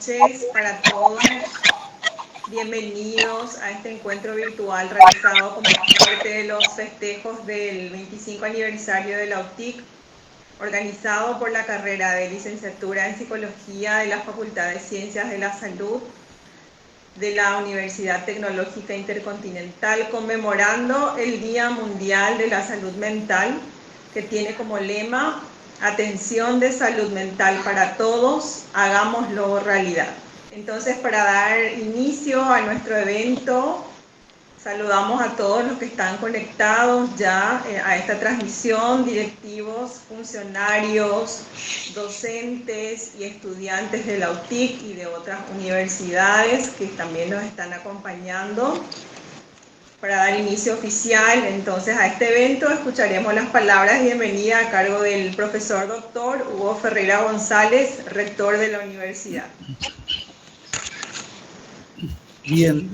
noches para todos. Bienvenidos a este encuentro virtual realizado como parte de los festejos del 25 aniversario de la UTIC, organizado por la carrera de licenciatura en Psicología de la Facultad de Ciencias de la Salud de la Universidad Tecnológica Intercontinental, conmemorando el Día Mundial de la Salud Mental, que tiene como lema: atención de salud mental para todos, hagámoslo realidad. Entonces, para dar inicio a nuestro evento, saludamos a todos los que están conectados ya a esta transmisión: directivos, funcionarios, docentes y estudiantes de la UTIC y de otras universidades que también nos están acompañando. Para dar inicio oficial entonces a este evento, escucharemos las palabras de bienvenida a cargo del profesor doctor Hugo Ferreira González, rector de la universidad. Bien,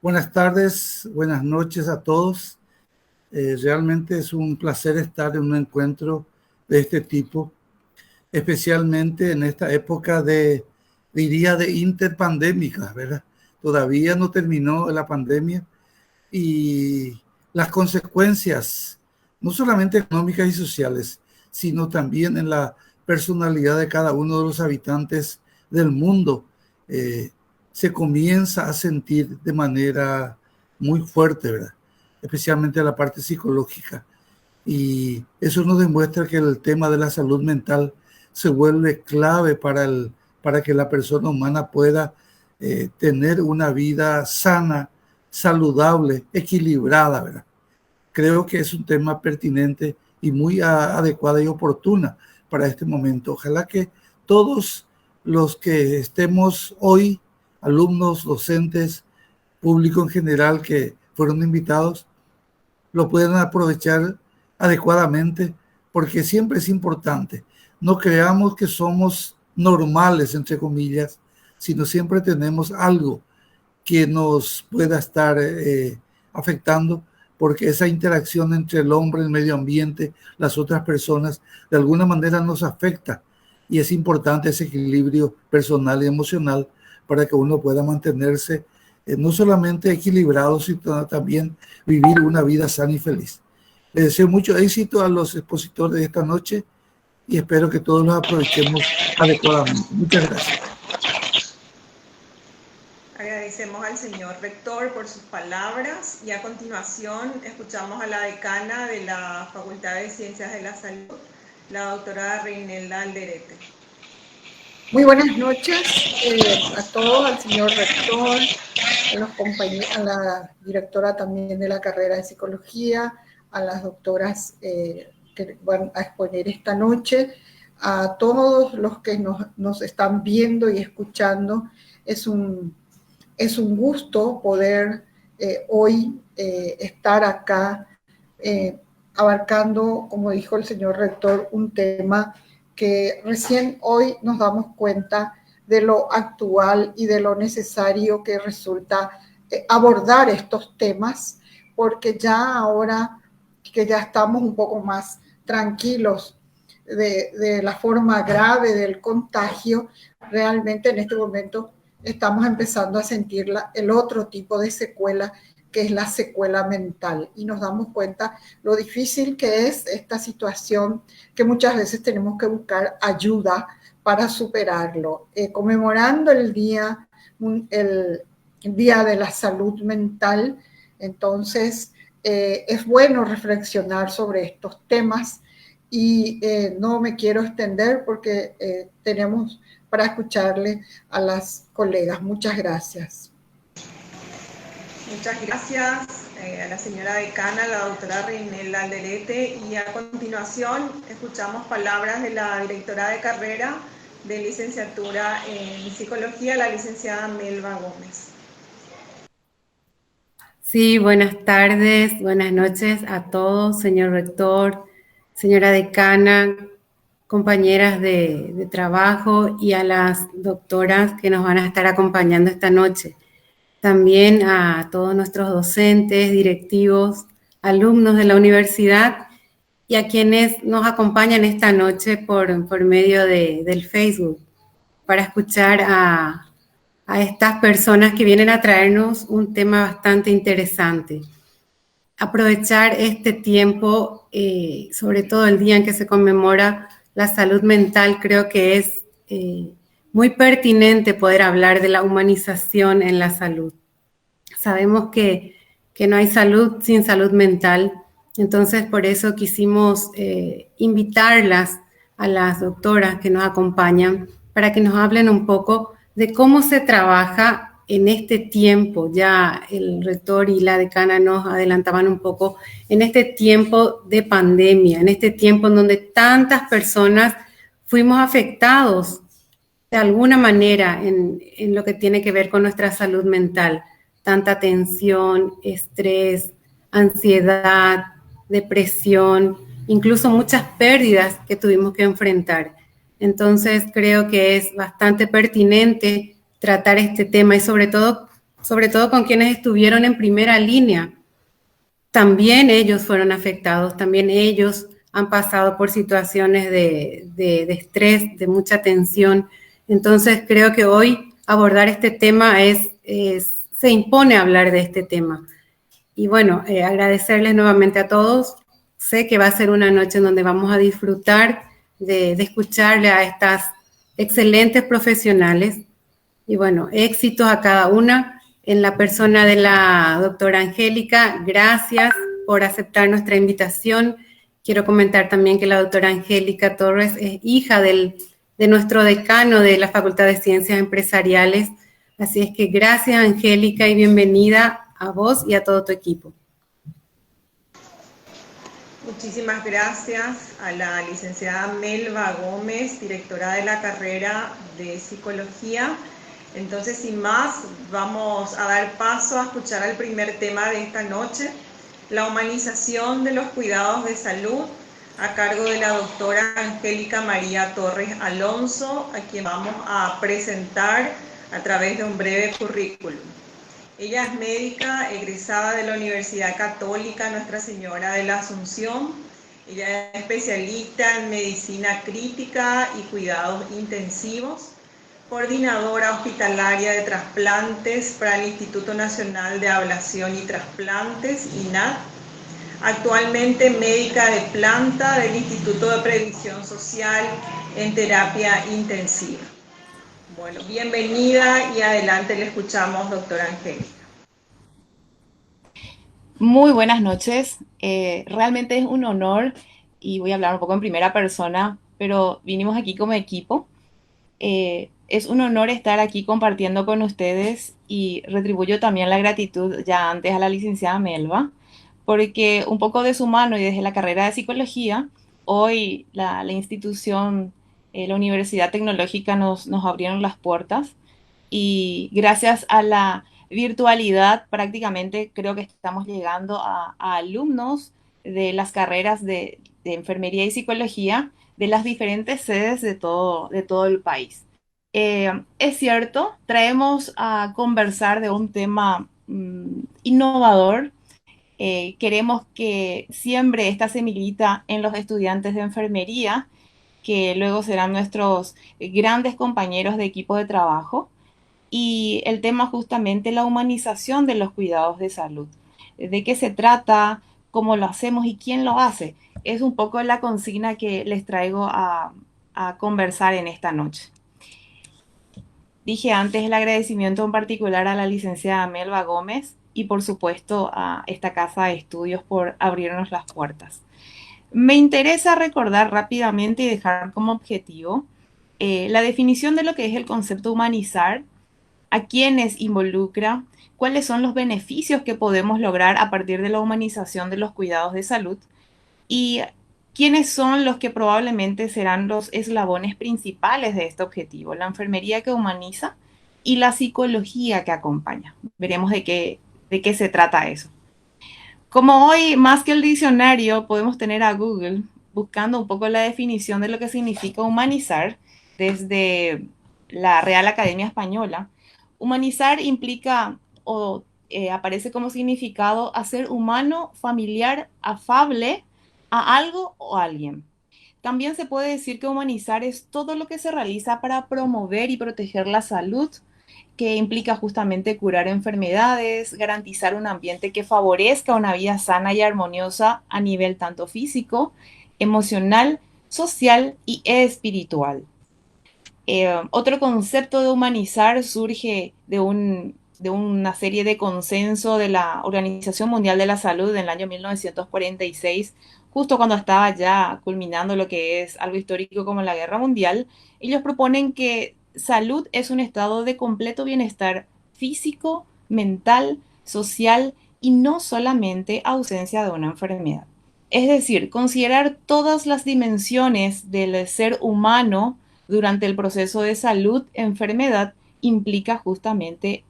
buenas tardes, buenas noches a todos. Realmente es un placer estar en un encuentro de este tipo, especialmente en esta época diría de interpandémica, ¿verdad? Todavía no terminó la pandemia y las consecuencias, no solamente económicas y sociales, sino también en la personalidad de cada uno de los habitantes del mundo, se comienza a sentir de manera muy fuerte, ¿verdad? Especialmente la parte psicológica. Y eso nos demuestra que el tema de la salud mental se vuelve clave para que la persona humana pueda tener una vida sana, saludable, equilibrada, ¿verdad? Creo que es un tema pertinente y muy adecuada y oportuna para este momento. Ojalá que todos los que estemos hoy, alumnos, docentes, público en general que fueron invitados, lo puedan aprovechar adecuadamente, porque siempre es importante. No creamos que somos normales, entre comillas, sino siempre tenemos algo que nos pueda estar afectando, porque esa interacción entre el hombre, el medio ambiente, las otras personas, de alguna manera nos afecta, y es importante ese equilibrio personal y emocional para que uno pueda mantenerse no solamente equilibrado, sino también vivir una vida sana y feliz. Les deseo mucho éxito a los expositores de esta noche y espero que todos los aprovechemos adecuadamente. Muchas gracias. Agradecemos al señor rector por sus palabras y a continuación escuchamos a la decana de la Facultad de Ciencias de la Salud, la doctora Reinelda Alderete. Muy buenas noches a todos, al señor rector, a la directora también de la carrera de psicología, a las doctoras que van a exponer esta noche, a todos los que nos están viendo y escuchando. Es un gusto poder hoy estar acá abarcando, como dijo el señor rector, un tema que recién hoy nos damos cuenta de lo actual y de lo necesario que resulta abordar estos temas, porque ya ahora que ya estamos un poco más tranquilos de la forma grave del contagio, realmente en este momento estamos empezando a sentir el otro tipo de secuela, que es la secuela mental, y nos damos cuenta lo difícil que es esta situación, que muchas veces tenemos que buscar ayuda para superarlo. Conmemorando el día de la salud mental, entonces es bueno reflexionar sobre estos temas y no me quiero extender porque tenemos para escucharle a las colegas. Muchas gracias. Muchas gracias a la señora decana, la doctora Reinelda Alderete, y a continuación escuchamos palabras de la directora de carrera de licenciatura en psicología, la licenciada Melba Gómez. Sí, buenas tardes, buenas noches a todos, señor rector, señora decana, compañeras de trabajo y a las doctoras que nos van a estar acompañando esta noche. También a todos nuestros docentes, directivos, alumnos de la universidad y a quienes nos acompañan esta noche por medio del Facebook. para escuchar a estas personas que vienen a traernos un tema bastante interesante. Aprovechar este tiempo, sobre todo el día en que se conmemora la salud mental, creo que es muy pertinente poder hablar de la humanización en la salud. Sabemos que no hay salud sin salud mental, entonces por eso quisimos invitarlas a las doctoras que nos acompañan para que nos hablen un poco de cómo se trabaja en este tiempo. Ya el rector y la decana nos adelantaban un poco en este tiempo de pandemia, en este tiempo en donde tantas personas fuimos afectados de alguna manera en lo que tiene que ver con nuestra salud mental. Tanta tensión, estrés, ansiedad, depresión, incluso muchas pérdidas que tuvimos que enfrentar. Entonces creo que es bastante pertinente tratar este tema y sobre todo con quienes estuvieron en primera línea. También ellos fueron afectados, también ellos han pasado por situaciones de estrés, de mucha tensión. Entonces creo que hoy abordar este tema se impone hablar de este tema. Y bueno, agradecerles nuevamente a todos. Sé que va a ser una noche en donde vamos a disfrutar de escucharle a estas excelentes profesionales. Y bueno, éxitos a cada una. En la persona de la doctora Angélica, gracias por aceptar nuestra invitación. Quiero comentar también que la doctora Angélica Torres es hija de nuestro decano de la Facultad de Ciencias Empresariales. Así es que gracias, Angélica, y bienvenida a vos y a todo tu equipo. Muchísimas gracias a la licenciada Melba Gómez, directora de la carrera de Psicología. Entonces, sin más, vamos a dar paso a escuchar el primer tema de esta noche, la humanización de los cuidados de salud, a cargo de la doctora Angélica María Torres Alonso, a quien vamos a presentar a través de un breve currículum. Ella es médica egresada de la Universidad Católica Nuestra Señora de la Asunción. Ella es especialista en medicina crítica y cuidados intensivos, coordinadora hospitalaria de trasplantes para el Instituto Nacional de Ablación y Trasplantes, INAT. Actualmente médica de planta del Instituto de Previsión Social en terapia intensiva. Bueno, bienvenida y adelante le escuchamos, doctora Angélica. Muy buenas noches. Realmente es un honor y voy a hablar un poco en primera persona, pero vinimos aquí como equipo. Es un honor estar aquí compartiendo con ustedes y retribuyo también la gratitud ya antes a la licenciada Melba, porque un poco de su mano y desde la carrera de psicología, hoy la institución, la Universidad Tecnológica nos abrieron las puertas y gracias a la virtualidad prácticamente creo que estamos llegando a alumnos de las carreras de enfermería y psicología de las diferentes sedes de todo el país. Es cierto, traemos a conversar de un tema innovador. Queremos que siembre esta semillita en los estudiantes de enfermería, que luego serán nuestros grandes compañeros de equipo de trabajo. Y el tema justamente la humanización de los cuidados de salud. ¿De qué se trata? ¿Cómo lo hacemos? ¿Y quién lo hace? Es un poco la consigna que les traigo a conversar en esta noche. Dije antes el agradecimiento en particular a la licenciada Melba Gómez y por supuesto a esta casa de estudios por abrirnos las puertas. Me interesa recordar rápidamente y dejar como objetivo la definición de lo que es el concepto humanizar, a quiénes involucra, cuáles son los beneficios que podemos lograr a partir de la humanización de los cuidados de salud y quiénes son los que probablemente serán los eslabones principales de este objetivo, la enfermería que humaniza y la psicología que acompaña. Veremos de qué se trata eso. Como hoy, más que el diccionario, podemos tener a Google buscando un poco la definición de lo que significa humanizar desde la Real Academia Española. Humanizar implica o aparece como significado hacer humano, familiar, afable a algo o a alguien. También se puede decir que humanizar es todo lo que se realiza para promover y proteger la salud, que implica justamente curar enfermedades, garantizar un ambiente que favorezca una vida sana y armoniosa a nivel tanto físico, emocional, social y espiritual. Otro concepto de humanizar surge de una serie de consenso de la Organización Mundial de la Salud en el año 1946, justo cuando estaba ya culminando lo que es algo histórico como la Guerra Mundial. Ellos proponen que salud es un estado de completo bienestar físico, mental, social y no solamente ausencia de una enfermedad. Es decir, considerar todas las dimensiones del ser humano durante el proceso de salud, enfermedad, implica justamente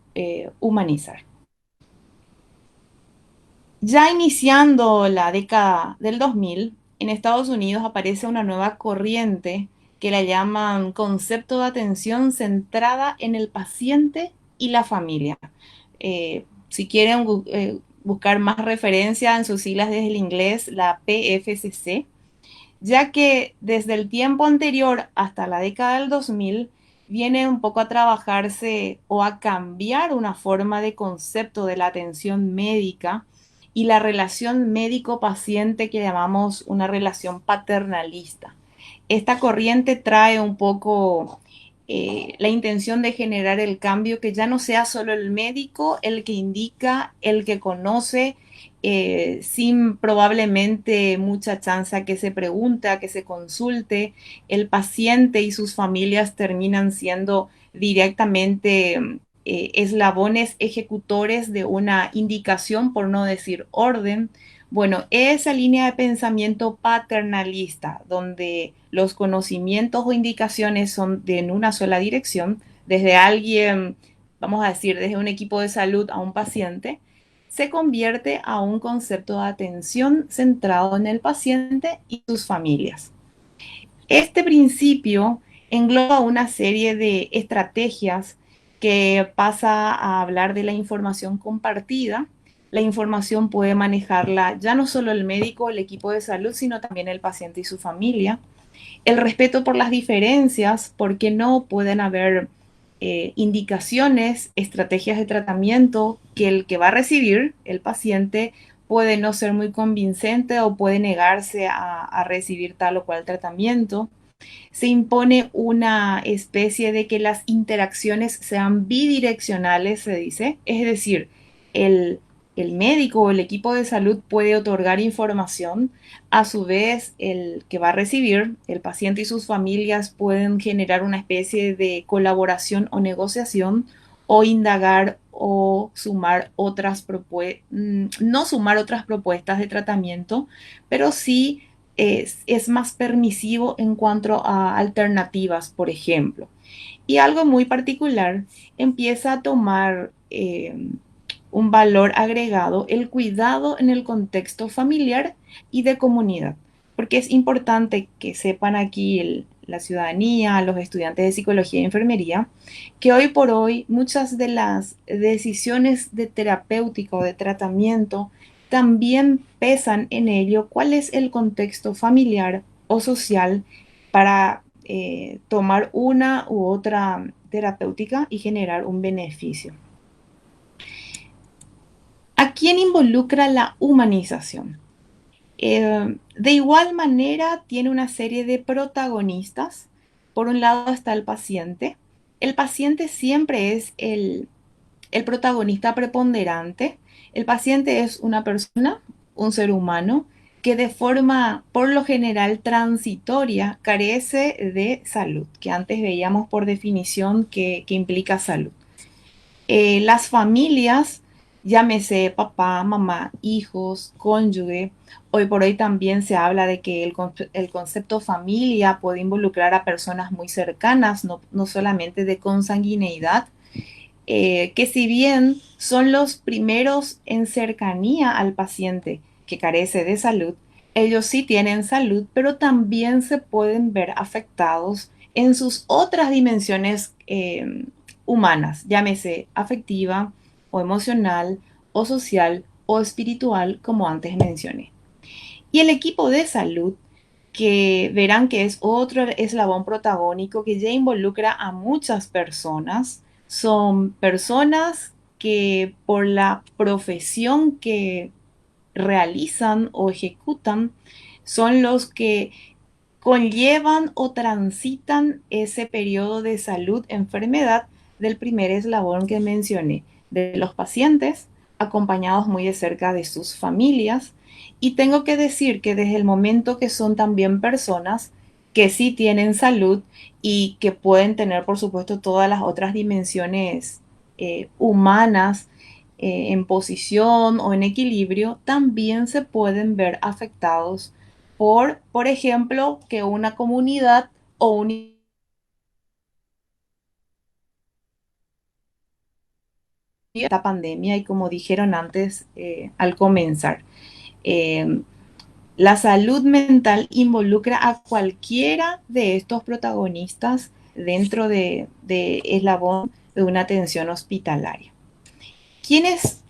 humanizar. Ya iniciando la década del 2000, en Estados Unidos aparece una nueva corriente que la llaman concepto de atención centrada en el paciente y la familia. Si quieren buscar más referencia en sus siglas desde el inglés, la PFCC, ya que desde el tiempo anterior hasta la década del 2000 viene un poco a trabajarse o a cambiar una forma de concepto de la atención médica y la relación médico-paciente que llamamos una relación paternalista. Esta corriente trae un poco la intención de generar el cambio, que ya no sea solo el médico el que indica, el que conoce, sin probablemente mucha chance a que se pregunte, a que se consulte. El paciente y sus familias terminan siendo directamente eslabones ejecutores de una indicación, por no decir orden. Bueno, esa línea de pensamiento paternalista, donde los conocimientos o indicaciones son en una sola dirección, desde alguien, vamos a decir, desde un equipo de salud a un paciente, se convierte a un concepto de atención centrado en el paciente y sus familias. Este principio engloba una serie de estrategias que pasa a hablar de la información compartida. La información puede manejarla ya no solo el médico, el equipo de salud, sino también el paciente y su familia. El respeto por las diferencias, porque no pueden haber indicaciones, estrategias de tratamiento que el que va a recibir, el paciente, puede no ser muy convincente o puede negarse a recibir tal o cual tratamiento. Se impone una especie de que las interacciones sean bidireccionales, se dice, es decir, el, el médico o el equipo de salud puede otorgar información, a su vez el que va a recibir, el paciente y sus familias pueden generar una especie de colaboración o negociación o indagar o sumar otras propuestas, no sumar otras propuestas de tratamiento, pero sí es más permisivo en cuanto a alternativas, por ejemplo. Y algo muy particular, empieza a tomar un valor agregado el cuidado en el contexto familiar y de comunidad, porque es importante que sepan aquí la ciudadanía, los estudiantes de psicología y enfermería, que hoy por hoy muchas de las decisiones de terapéutico o de tratamiento también pesan en ello cuál es el contexto familiar o social para tomar una u otra terapéutica y generar un beneficio. ¿A quién involucra la humanización? De igual manera, tiene una serie de protagonistas. Por un lado está el paciente. El paciente siempre es el protagonista preponderante. El paciente es una persona, un ser humano, que de forma, por lo general, transitoria, carece de salud, que antes veíamos por definición que implica salud. Las familias, llámese papá, mamá, hijos, cónyuge, hoy por hoy también se habla de que el concepto familia puede involucrar a personas muy cercanas, no solamente de consanguineidad, que si bien son los primeros en cercanía al paciente que carece de salud, ellos sí tienen salud, pero también se pueden ver afectados en sus otras dimensiones humanas, llámese afectiva o emocional o social o espiritual, como antes mencioné. Y el equipo de salud que verán que es otro eslabón protagónico que ya involucra a muchas personas. Son personas que por la profesión que realizan o ejecutan son los que conllevan o transitan ese periodo de salud-enfermedad del primer eslabón que mencioné, de los pacientes acompañados muy de cerca de sus familias. Y tengo que decir que desde el momento que son también personas que sí tienen salud y que pueden tener, por supuesto, todas las otras dimensiones humanas en posición o en equilibrio, también se pueden ver afectados por ejemplo, que una comunidad o un esta pandemia y como dijeron antes al comenzar, eh, la salud mental involucra a cualquiera de estos protagonistas dentro de eslabón de una atención hospitalaria. ¿Quiénes,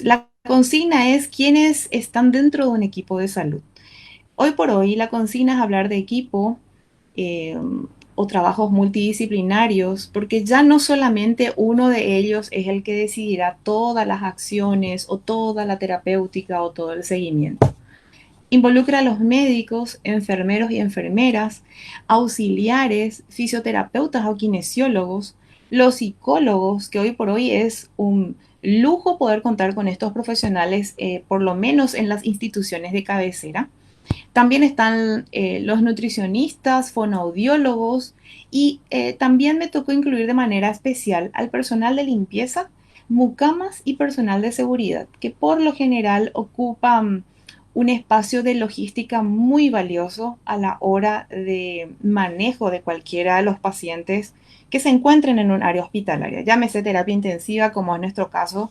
la consigna es quiénes están dentro de un equipo de salud? Hoy por hoy la consigna es hablar de equipo eh, o trabajos multidisciplinarios, porque ya no solamente uno de ellos es el que decidirá todas las acciones o toda la terapéutica o todo el seguimiento. Involucra a los médicos, enfermeros y enfermeras, auxiliares, fisioterapeutas o kinesiólogos, los psicólogos, que hoy por hoy es un lujo poder contar con estos profesionales, por lo menos en las instituciones de cabecera. También están los nutricionistas, fonoaudiólogos y también me tocó incluir de manera especial al personal de limpieza, mucamas y personal de seguridad, que por lo general ocupan un espacio de logística muy valioso a la hora de manejo de cualquiera de los pacientes que se encuentren en un área hospitalaria. Llámese terapia intensiva, como en nuestro caso,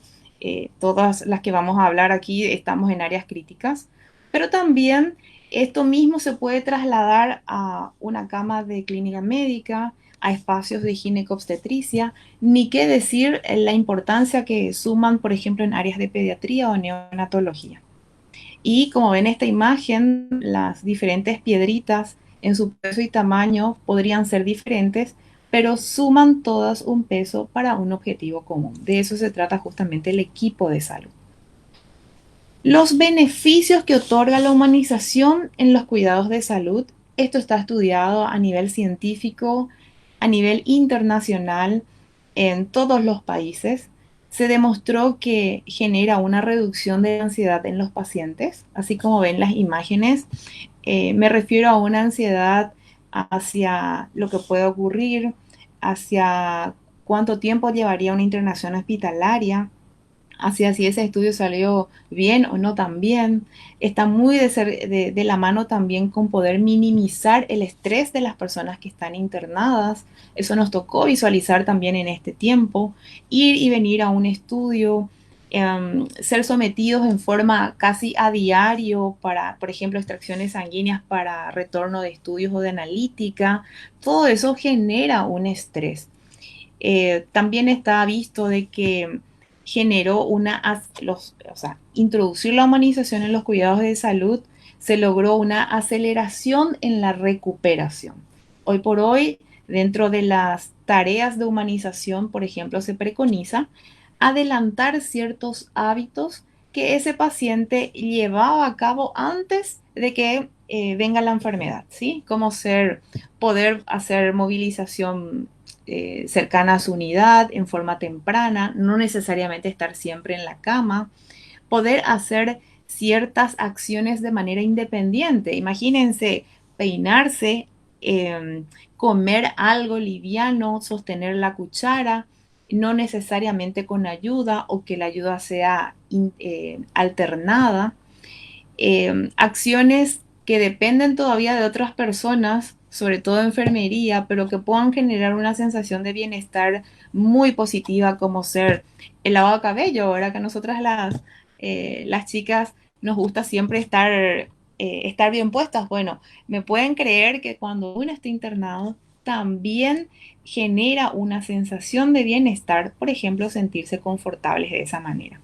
todas las que vamos a hablar aquí estamos en áreas críticas, pero también esto mismo se puede trasladar a una cama de clínica médica, a espacios de ginecobstetricia, ni qué decir la importancia que suman, por ejemplo, en áreas de pediatría o neonatología. Y como ven esta imagen, las diferentes piedritas en su peso y tamaño podrían ser diferentes, pero suman todas un peso para un objetivo común. De eso se trata justamente el equipo de salud. Los beneficios que otorga la humanización en los cuidados de salud. Esto está estudiado a nivel científico, a nivel internacional, en todos los países. Se demostró que genera una reducción de ansiedad en los pacientes, así como ven las imágenes. Me refiero a una ansiedad hacia lo que puede ocurrir, hacia cuánto tiempo llevaría una internación hospitalaria, hacia si ese estudio salió bien o no tan bien. Está muy de la mano también con poder minimizar el estrés de las personas que están internadas. Eso nos tocó visualizar también en este tiempo. Ir y venir a un estudio, ser sometidos en forma casi a diario para, por ejemplo, extracciones sanguíneas para retorno de estudios o de analítica. Todo eso genera un estrés. También está visto de que generó introducir la humanización en los cuidados de salud, se logró una aceleración en la recuperación. Hoy por hoy, dentro de las tareas de humanización, por ejemplo, se preconiza adelantar ciertos hábitos que ese paciente llevaba a cabo antes de que venga la enfermedad, ¿sí? Como poder hacer movilización cercana a su unidad en forma temprana, no necesariamente estar siempre en la cama, poder hacer ciertas acciones de manera independiente. Imagínense peinarse, comer algo liviano, sostener la cuchara, no necesariamente con ayuda o que la ayuda sea alternada. Acciones que dependen todavía de otras personas, sobre todo enfermería, pero que puedan generar una sensación de bienestar muy positiva, como ser el lavado de cabello. Ahora que nosotras las chicas nos gusta siempre estar bien puestas. Bueno, me pueden creer que cuando uno está internado también genera una sensación de bienestar, por ejemplo, sentirse confortables de esa manera.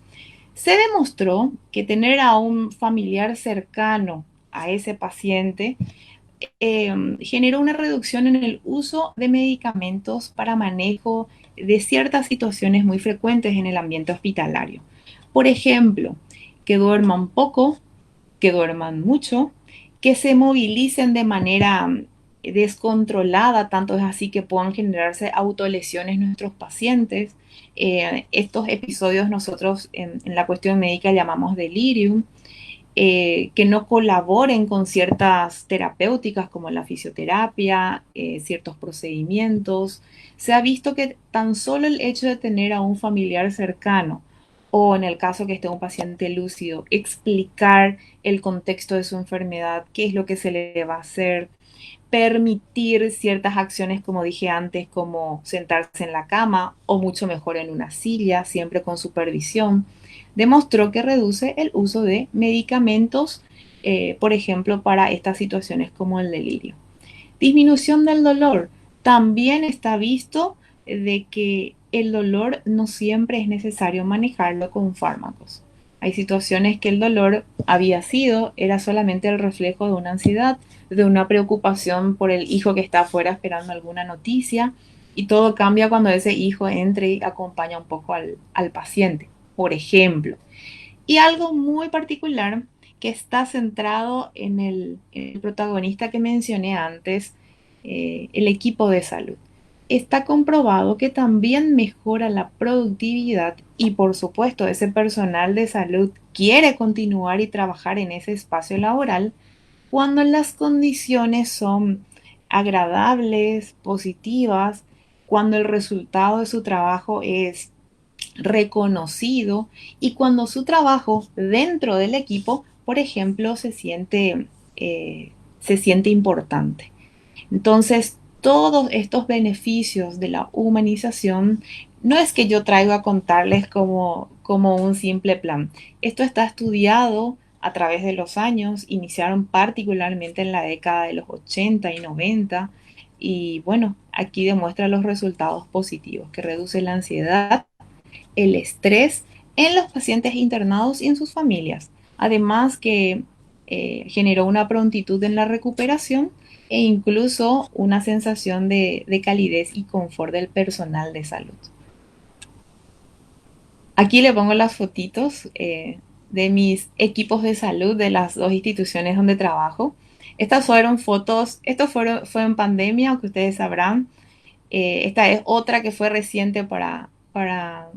Se demostró que tener a un familiar cercano a ese paciente, generó una reducción en el uso de medicamentos para manejo de ciertas situaciones muy frecuentes en el ambiente hospitalario. Por ejemplo, que duerman poco, que duerman mucho, que se movilicen de manera descontrolada, tanto es así que puedan generarse autolesiones nuestros pacientes. Estos episodios nosotros en la cuestión médica llamamos delirium. Que no colaboren con ciertas terapéuticas como la fisioterapia, ciertos procedimientos. Se ha visto que tan solo el hecho de tener a un familiar cercano o en el caso que esté un paciente lúcido, explicar el contexto de su enfermedad, qué es lo que se le va a hacer, permitir ciertas acciones, como dije antes, como sentarse en la cama o mucho mejor en una silla, siempre con supervisión, demostró que reduce el uso de medicamentos, por ejemplo, para estas situaciones como el delirio. Disminución del dolor. También está visto de que el dolor no siempre es necesario manejarlo con fármacos. Hay situaciones que el dolor era solamente el reflejo de una ansiedad, de una preocupación por el hijo que está afuera esperando alguna noticia, y todo cambia cuando ese hijo entre y acompaña un poco al paciente, por ejemplo. Y algo muy particular que está centrado en el protagonista que mencioné antes, el equipo de salud. Está comprobado que también mejora la productividad y por supuesto ese personal de salud quiere continuar y trabajar en ese espacio laboral cuando las condiciones son agradables, positivas, cuando el resultado de su trabajo es reconocido y cuando su trabajo dentro del equipo, por ejemplo, se siente importante. Entonces, todos estos beneficios de la humanización no es que yo traigo a contarles como un simple plan. Esto está estudiado a través de los años, iniciaron particularmente en la década de los 80 y 90 y bueno, aquí demuestra los resultados positivos, que reduce la ansiedad, el estrés en los pacientes internados y en sus familias. Además que generó una prontitud en la recuperación e incluso una sensación de calidez y confort del personal de salud. Aquí le pongo las fotitos de mis equipos de salud de las dos instituciones donde trabajo. Estas fueron fotos, fue en pandemia, aunque ustedes sabrán. Esta es otra que fue reciente para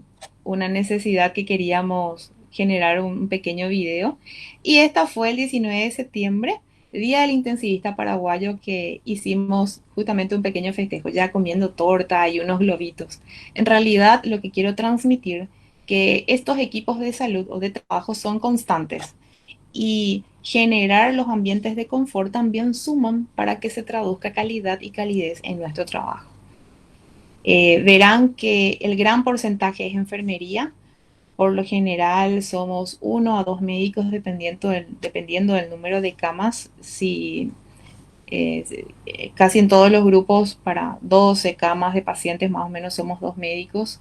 una necesidad que queríamos generar un pequeño video. Y esta fue el 19 de septiembre, Día del Intensivista Paraguayo, que hicimos justamente un pequeño festejo, ya comiendo torta y unos globitos. En realidad, lo que quiero transmitir que estos equipos de salud o de trabajo son constantes y generar los ambientes de confort también suman para que se traduzca calidad y calidez en nuestro trabajo. Verán que el gran porcentaje es enfermería. Por lo general somos 1 a 2 médicos dependiendo del número de camas. Casi en todos los grupos para 12 camas de pacientes más o menos somos 2 médicos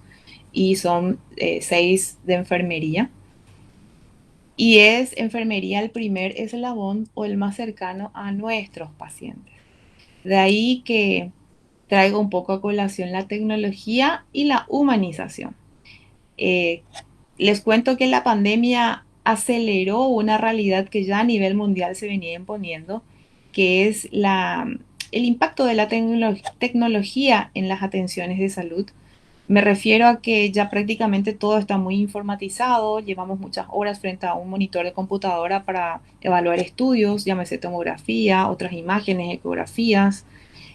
y son 6 de enfermería. Y es enfermería el primer eslabón o el más cercano a nuestros pacientes. De ahí que traigo un poco a colación la tecnología y la humanización. Les cuento que la pandemia aceleró una realidad que ya a nivel mundial se venía imponiendo, que es el impacto de la tecnología en las atenciones de salud. Me refiero a que ya prácticamente todo está muy informatizado, llevamos muchas horas frente a un monitor de computadora para evaluar estudios, llámese tomografía, otras imágenes, ecografías.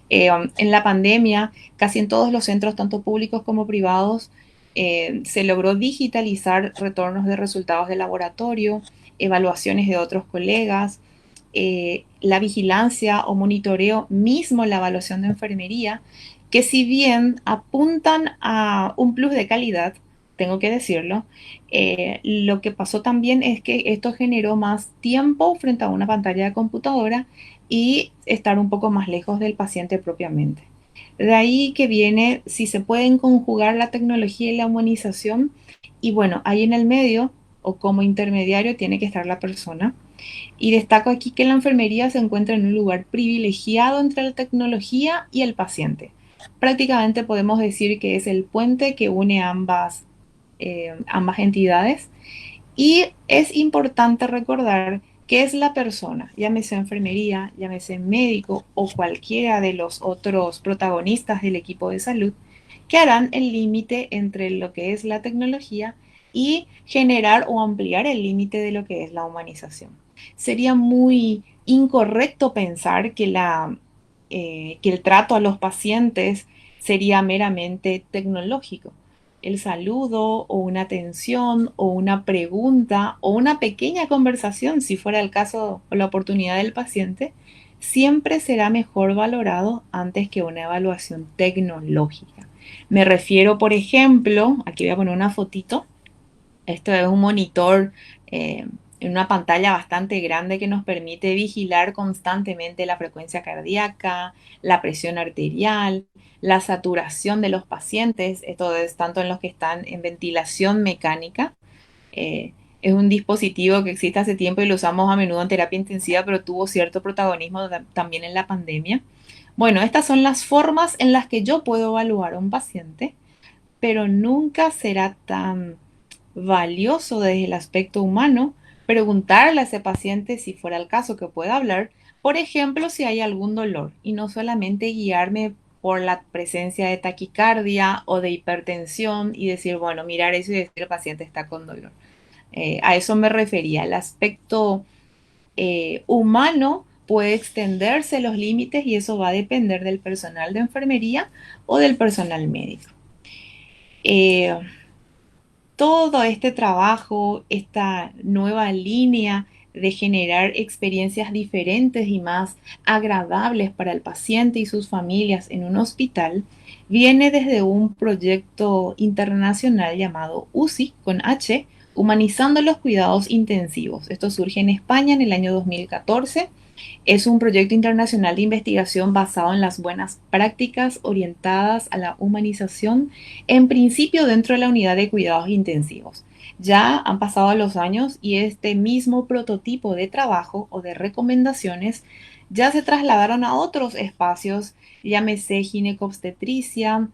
En la pandemia, casi en todos los centros, tanto públicos como privados, se logró digitalizar retornos de resultados de laboratorio, evaluaciones de otros colegas, la vigilancia o monitoreo mismo, la evaluación de enfermería, que si bien apuntan a un plus de calidad, tengo que decirlo, lo que pasó también es que esto generó más tiempo frente a una pantalla de computadora y estar un poco más lejos del paciente propiamente. De ahí que viene si se pueden conjugar la tecnología y la humanización, y bueno, ahí en el medio o como intermediario tiene que estar la persona. Y destaco aquí que la enfermería se encuentra en un lugar privilegiado entre la tecnología y el paciente. Prácticamente podemos decir que es el puente que une ambas entidades. Y es importante recordar que es la persona, llámese enfermería, llámese médico o cualquiera de los otros protagonistas del equipo de salud, que harán el límite entre lo que es la tecnología y generar o ampliar el límite de lo que es la humanización. Sería muy incorrecto pensar que el trato a los pacientes sería meramente tecnológico. El saludo o una atención o una pregunta o una pequeña conversación, si fuera el caso o la oportunidad del paciente, siempre será mejor valorado antes que una evaluación tecnológica. Me refiero, por ejemplo, aquí voy a poner una fotito. Esto es un monitor en una pantalla bastante grande que nos permite vigilar constantemente la frecuencia cardíaca, la presión arterial, la saturación de los pacientes. Esto es tanto en los que están en ventilación mecánica. Es un dispositivo que existe hace tiempo y lo usamos a menudo en terapia intensiva, pero tuvo cierto protagonismo también en la pandemia. Bueno, estas son las formas en las que yo puedo evaluar a un paciente, pero nunca será tan valioso desde el aspecto humano preguntarle a ese paciente si fuera el caso que pueda hablar, por ejemplo, si hay algún dolor y no solamente guiarme por la presencia de taquicardia o de hipertensión y decir, bueno, mirar eso y decir que el paciente está con dolor. A eso me refería. El aspecto humano puede extenderse los límites y eso va a depender del personal de enfermería o del personal médico. Todo este trabajo, esta nueva línea de generar experiencias diferentes y más agradables para el paciente y sus familias en un hospital, viene desde un proyecto internacional llamado UCI, con H, Humanizando los Cuidados Intensivos. Esto surge en España en el año 2014. Es un proyecto internacional de investigación basado en las buenas prácticas orientadas a la humanización, en principio dentro de la unidad de cuidados intensivos. Ya han pasado los años y este mismo prototipo de trabajo o de recomendaciones ya se trasladaron a otros espacios, llámese ginecobstetricia,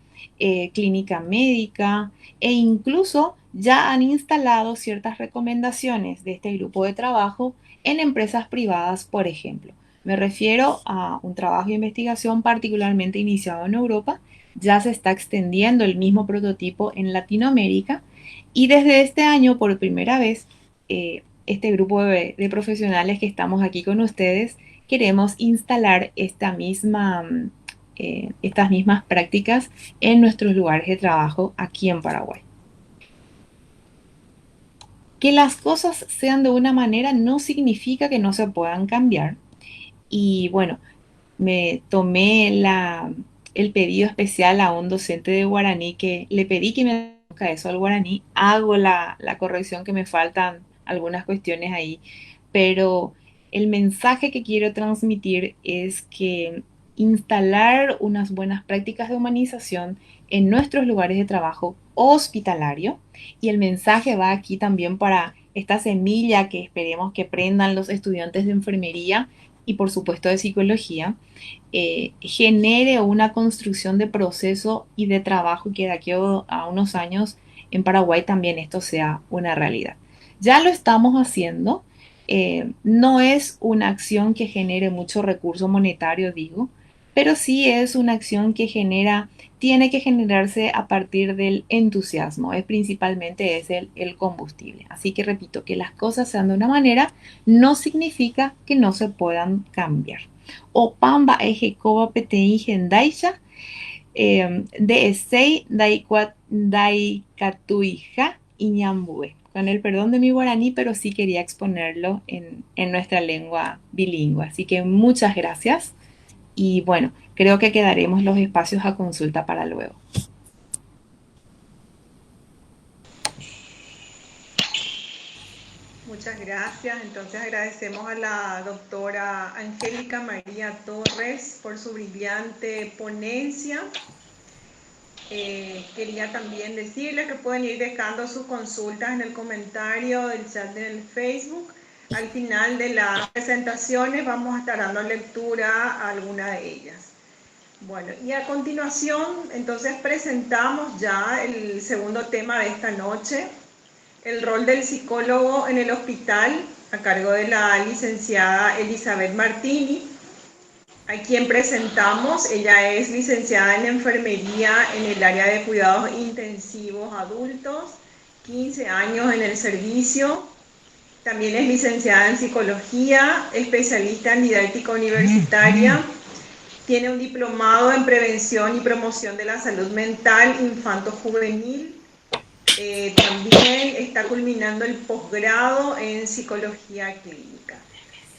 clínica médica e incluso ya han instalado ciertas recomendaciones de este grupo de trabajo en empresas privadas, por ejemplo. Me refiero a un trabajo de investigación particularmente iniciado en Europa. Ya se está extendiendo el mismo prototipo en Latinoamérica y desde este año, por primera vez, este grupo de profesionales que estamos aquí con ustedes, queremos instalar estas mismas prácticas en nuestros lugares de trabajo aquí en Paraguay. Que las cosas sean de una manera no significa que no se puedan cambiar. Y bueno, me tomé el pedido especial a un docente de guaraní que le pedí que me traduzca eso al guaraní. Hago la corrección que me faltan algunas cuestiones ahí, pero el mensaje que quiero transmitir es que instalar unas buenas prácticas de humanización en nuestros lugares de trabajo hospitalario, y el mensaje va aquí también para esta semilla que esperemos que prendan los estudiantes de enfermería y por supuesto de psicología, genere una construcción de proceso y de trabajo y que de aquí a unos años en Paraguay también esto sea una realidad. Ya lo estamos haciendo, no es una acción que genere mucho recurso monetario, digo, pero sí es una acción que tiene que generarse a partir del entusiasmo, principalmente es el combustible. Así que repito, que las cosas sean de una manera no significa que no se puedan cambiar. O pamba ejecoba pti gendaisha de esei daikatuija iñambue. Con el perdón de mi guaraní, pero sí quería exponerlo en nuestra lengua bilingüe. Así que muchas gracias. Y bueno, creo que quedaremos los espacios a consulta para luego. Muchas gracias. Entonces agradecemos a la doctora Angélica María Torres por su brillante ponencia. Quería también decirles que pueden ir dejando sus consultas en el comentario del chat del Facebook Al final de las presentaciones vamos a estar dando lectura a alguna de ellas. Bueno, y a continuación, entonces presentamos ya el segundo tema de esta noche, el rol del psicólogo en el hospital, a cargo de la licenciada Elizabeth Martini, a quien presentamos. Ella es licenciada en enfermería en el área de cuidados intensivos adultos, 15 años en el servicio. También es licenciada en psicología, especialista en didáctica universitaria. Tiene un diplomado en prevención y promoción de la salud mental infanto-juvenil. También está culminando el posgrado en psicología clínica.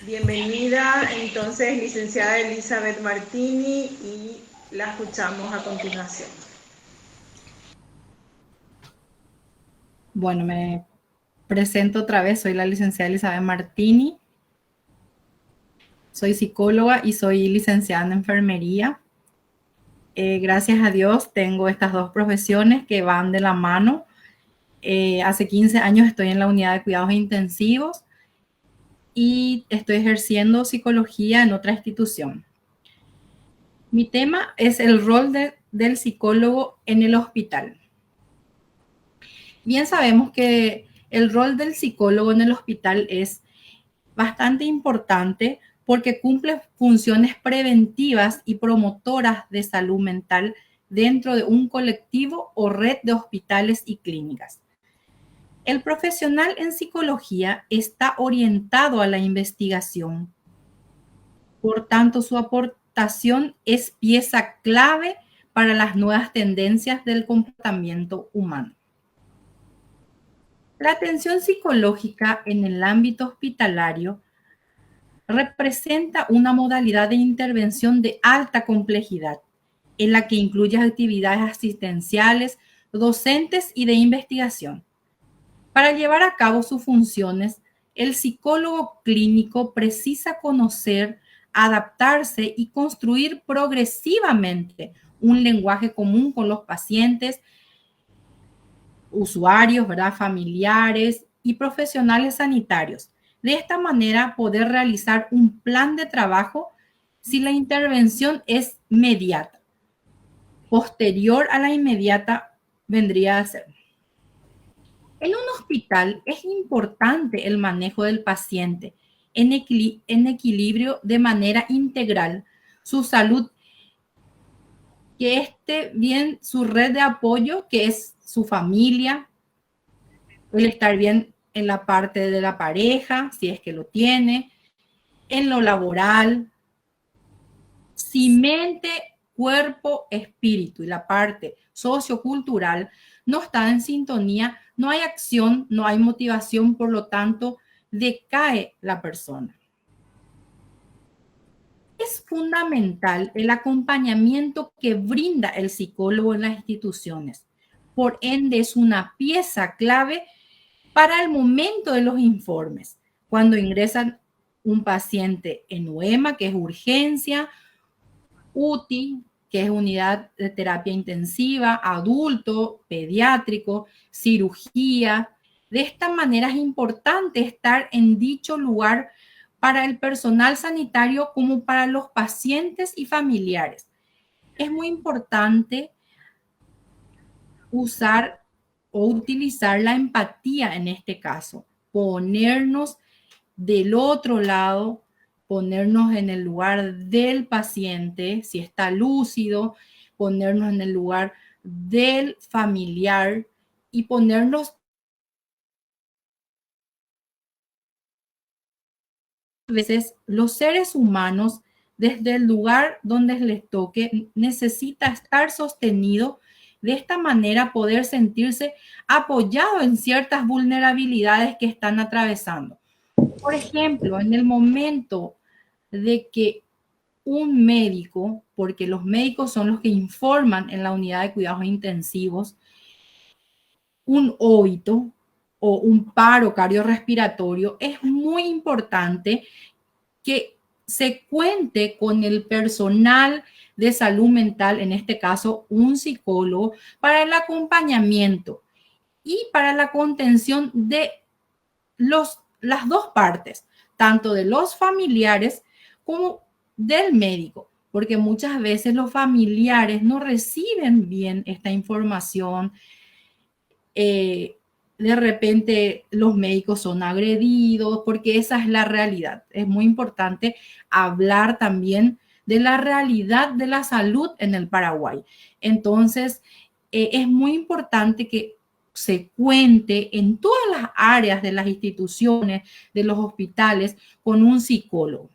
Bienvenida, entonces, licenciada Elizabeth Martini, y la escuchamos a continuación. Bueno, me presento otra vez, soy la licenciada Elizabeth Martini, soy psicóloga y soy licenciada en enfermería. Gracias a Dios tengo estas dos profesiones que van de la mano. Hace 15 años estoy en la unidad de cuidados intensivos y estoy ejerciendo psicología en otra institución. Mi tema es el rol del psicólogo en el hospital. Bien sabemos que el rol del psicólogo en el hospital es bastante importante porque cumple funciones preventivas y promotoras de salud mental dentro de un colectivo o red de hospitales y clínicas. El profesional en psicología está orientado a la investigación. Por tanto, su aportación es pieza clave para las nuevas tendencias del comportamiento humano. La atención psicológica en el ámbito hospitalario representa una modalidad de intervención de alta complejidad, en la que incluye actividades asistenciales, docentes y de investigación. Para llevar a cabo sus funciones, el psicólogo clínico precisa conocer, adaptarse y construir progresivamente un lenguaje común con los pacientes, usuarios, ¿verdad?, familiares y profesionales sanitarios. De esta manera, poder realizar un plan de trabajo si la intervención es mediata. Posterior a la inmediata vendría a ser. En un hospital es importante el manejo del paciente en equilibrio de manera integral, su salud, que esté bien su red de apoyo, que es su familia, el estar bien en la parte de la pareja, si es que lo tiene, en lo laboral, si mente, cuerpo, espíritu y la parte sociocultural no está en sintonía, no hay acción, no hay motivación, por lo tanto, decae la persona. Es fundamental el acompañamiento que brinda el psicólogo en las instituciones. Por ende, es una pieza clave para el momento de los informes. Cuando ingresan un paciente en UEMA, que es urgencia, UTI, que es unidad de terapia intensiva, adulto, pediátrico, cirugía. De esta manera es importante estar en dicho lugar para el personal sanitario como para los pacientes y familiares. Es muy importante usar o utilizar la empatía en este caso, ponernos del otro lado, ponernos en el lugar del paciente, si está lúcido, ponernos en el lugar del familiar y ponernos a veces los seres humanos desde el lugar donde les toque necesita estar sostenido. De esta manera poder sentirse apoyado en ciertas vulnerabilidades que están atravesando. Por ejemplo, en el momento de que un médico, porque los médicos son los que informan en la unidad de cuidados intensivos, un óbito o un paro cardiorrespiratorio, es muy importante que se cuente con el personal de salud mental, en este caso un psicólogo, para el acompañamiento y para la contención de las dos partes, tanto de los familiares como del médico, porque muchas veces los familiares no reciben bien esta información. De repente los médicos son agredidos, porque esa es la realidad. Es muy importante hablar también de la realidad de la salud en el Paraguay. Entonces, es muy importante que se cuente en todas las áreas de las instituciones, de los hospitales, con un psicólogo.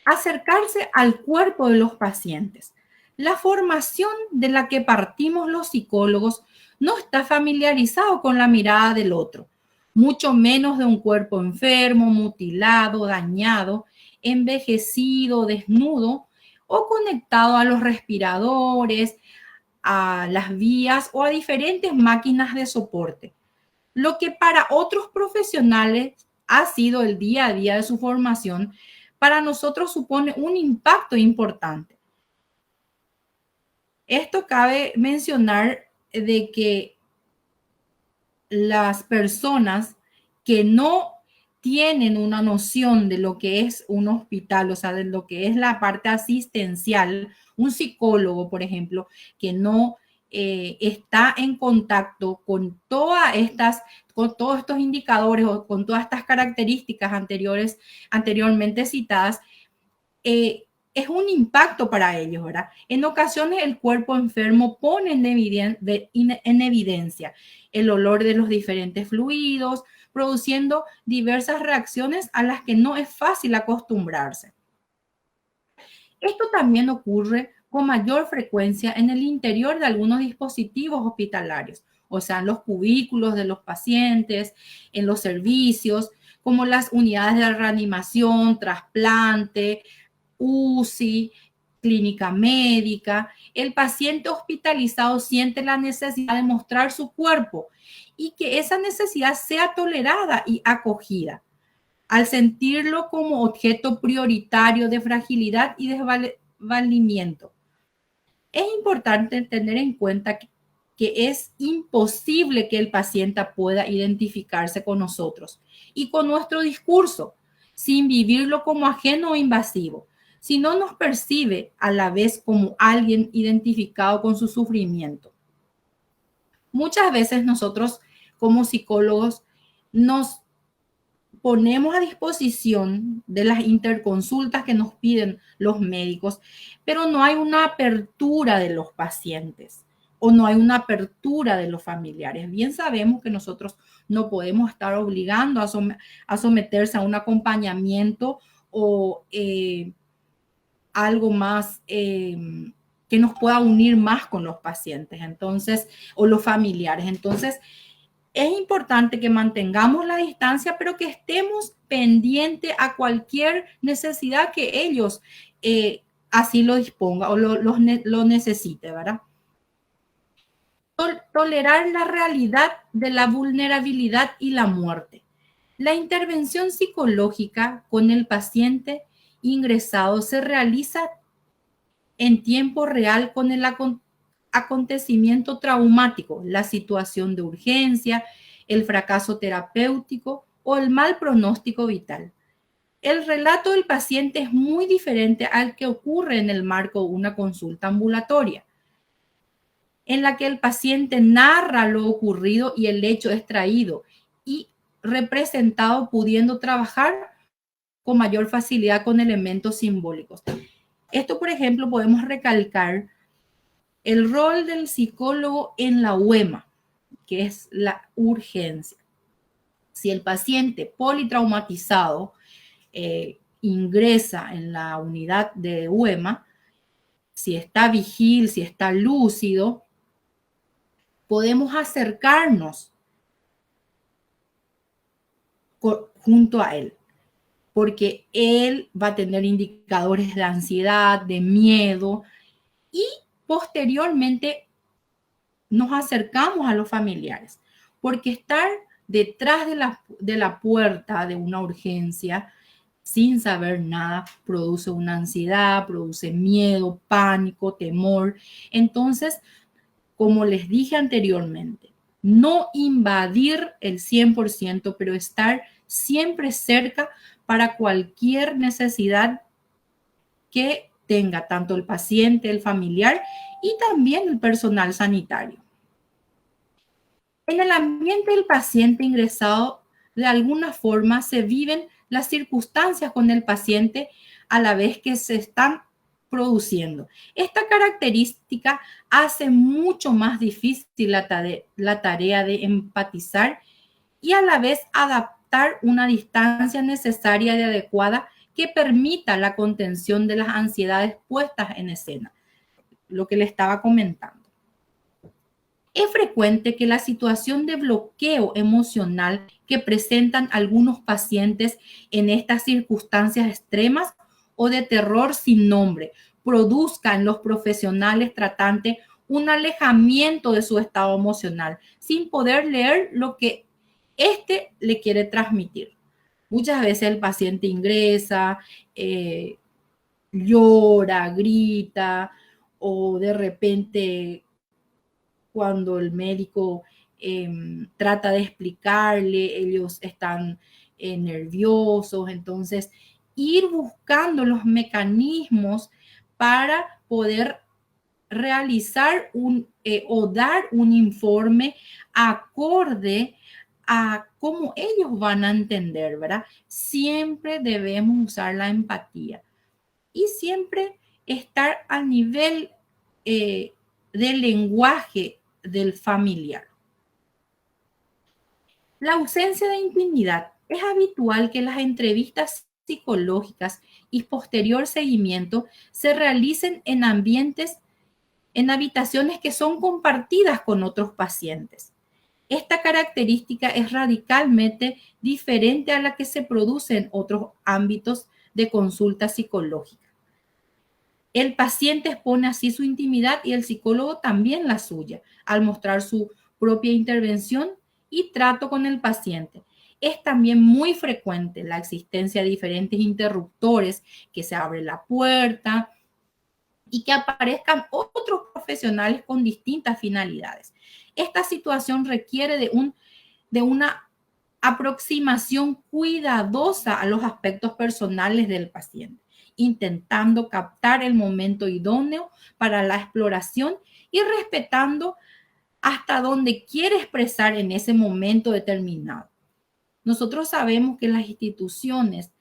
Acercarse al cuerpo de los pacientes. La formación de la que partimos los psicólogos no está familiarizado con la mirada del otro, mucho menos de un cuerpo enfermo, mutilado, dañado, envejecido, desnudo o conectado a los respiradores, a las vías o a diferentes máquinas de soporte. Lo que para otros profesionales ha sido el día a día de su formación, para nosotros supone un impacto importante. Esto cabe mencionar de que las personas que no tienen una noción de lo que es un hospital, o sea, de lo que es la parte asistencial, un psicólogo, por ejemplo, que no está en contacto con con todos estos indicadores o con todas estas características anteriormente citadas, es un impacto para ellos, ¿verdad? En ocasiones el cuerpo enfermo pone en evidencia el olor de los diferentes fluidos, produciendo diversas reacciones a las que no es fácil acostumbrarse. Esto también ocurre con mayor frecuencia en el interior de algunos dispositivos hospitalarios, o sea, en los cubículos de los pacientes, en los servicios, como las unidades de reanimación, trasplante, UCI, clínica médica. El paciente hospitalizado siente la necesidad de mostrar su cuerpo y que esa necesidad sea tolerada y acogida, al sentirlo como objeto prioritario de fragilidad y desvalimiento. Es importante tener en cuenta que es imposible que el paciente pueda identificarse con nosotros y con nuestro discurso sin vivirlo como ajeno o invasivo, si no nos percibe a la vez como alguien identificado con su sufrimiento. Muchas veces nosotros como psicólogos nos ponemos a disposición de las interconsultas que nos piden los médicos, pero no hay una apertura de los pacientes o no hay una apertura de los familiares. Bien sabemos que nosotros no podemos estar obligando a someterse a un acompañamiento o algo más que nos pueda unir más con los pacientes, entonces, o los familiares. Entonces, es importante que mantengamos la distancia, pero que estemos pendientes a cualquier necesidad que ellos así lo dispongan o lo necesite, ¿verdad? Tolerar la realidad de la vulnerabilidad y la muerte. La intervención psicológica con el paciente ingresado se realiza en tiempo real con el acontecimiento traumático, la situación de urgencia, el fracaso terapéutico o el mal pronóstico vital. El relato del paciente es muy diferente al que ocurre en el marco de una consulta ambulatoria, en la que el paciente narra lo ocurrido y el hecho es traído y representado, pudiendo trabajar con mayor facilidad con elementos simbólicos. Esto, por ejemplo, podemos recalcar el rol del psicólogo en la UEMA, que es la urgencia. Si el paciente politraumatizado ingresa en la unidad de UEMA, si está vigil, si está lúcido, podemos acercarnos junto a él, porque él va a tener indicadores de ansiedad, de miedo, y posteriormente nos acercamos a los familiares, porque estar detrás de la puerta de una urgencia sin saber nada produce una ansiedad, produce miedo, pánico, temor. Entonces, como les dije anteriormente, no invadir el 100%, pero estar siempre cerca para cualquier necesidad que tenga tanto el paciente, el familiar y también el personal sanitario. En el ambiente del paciente ingresado, de alguna forma se viven las circunstancias con el paciente a la vez que se están produciendo. Esta característica hace mucho más difícil la tarea de empatizar y a la vez adaptar una distancia necesaria y adecuada que permita la contención de las ansiedades puestas en escena, lo que le estaba comentando. Es frecuente que la situación de bloqueo emocional que presentan algunos pacientes en estas circunstancias extremas o de terror sin nombre produzca en los profesionales tratantes un alejamiento de su estado emocional sin poder leer lo que éste le quiere transmitir. Muchas veces el paciente ingresa, llora, grita o de repente cuando el médico trata de explicarle, ellos están nerviosos. Entonces, ir buscando los mecanismos para poder realizar o dar un informe acorde a cómo ellos van a entender, ¿verdad? Siempre debemos usar la empatía y siempre estar al nivel del lenguaje del familiar. La ausencia de intimidad. Es habitual que las entrevistas psicológicas y posterior seguimiento se realicen en habitaciones que son compartidas con otros pacientes. Esta característica es radicalmente diferente a la que se produce en otros ámbitos de consulta psicológica. El paciente expone así su intimidad y el psicólogo también la suya, al mostrar su propia intervención y trato con el paciente. Es también muy frecuente la existencia de diferentes interruptores, que se abre la puerta y que aparezcan otros profesionales con distintas finalidades. Esta situación requiere de una aproximación cuidadosa a los aspectos personales del paciente, intentando captar el momento idóneo para la exploración y respetando hasta donde quiere expresar en ese momento determinado. Nosotros sabemos que las instituciones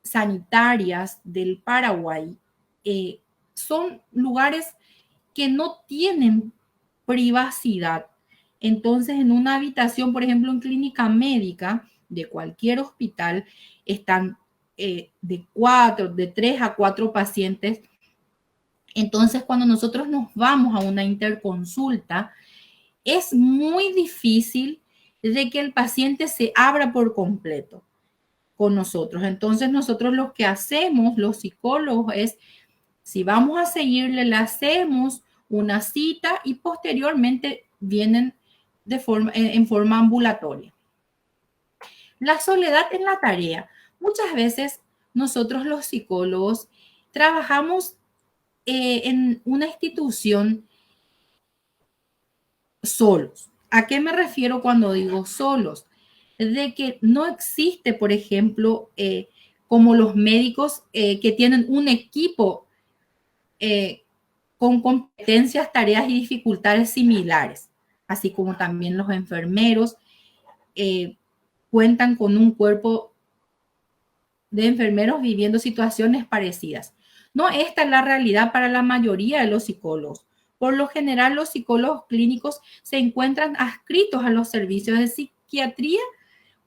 sanitarias del Paraguay son lugares que no tienen privacidad. Entonces, en una habitación, por ejemplo, en clínica médica de cualquier hospital, están de 3 a 4 pacientes. Entonces, cuando nosotros nos vamos a una interconsulta, es muy difícil de que el paciente se abra por completo con nosotros. Entonces, nosotros lo que hacemos, los psicólogos, es, si vamos a seguirle, le hacemos una cita y posteriormente vienen en forma ambulatoria. La soledad en la tarea. Muchas veces nosotros los psicólogos trabajamos en una institución solos. ¿A qué me refiero cuando digo solos? De que no existe, por ejemplo, como los médicos que tienen un equipo con competencias, tareas y dificultades similares, así como también los enfermeros cuentan con un cuerpo de enfermeros viviendo situaciones parecidas. No, esta es la realidad para la mayoría de los psicólogos. Por lo general, los psicólogos clínicos se encuentran adscritos a los servicios de psiquiatría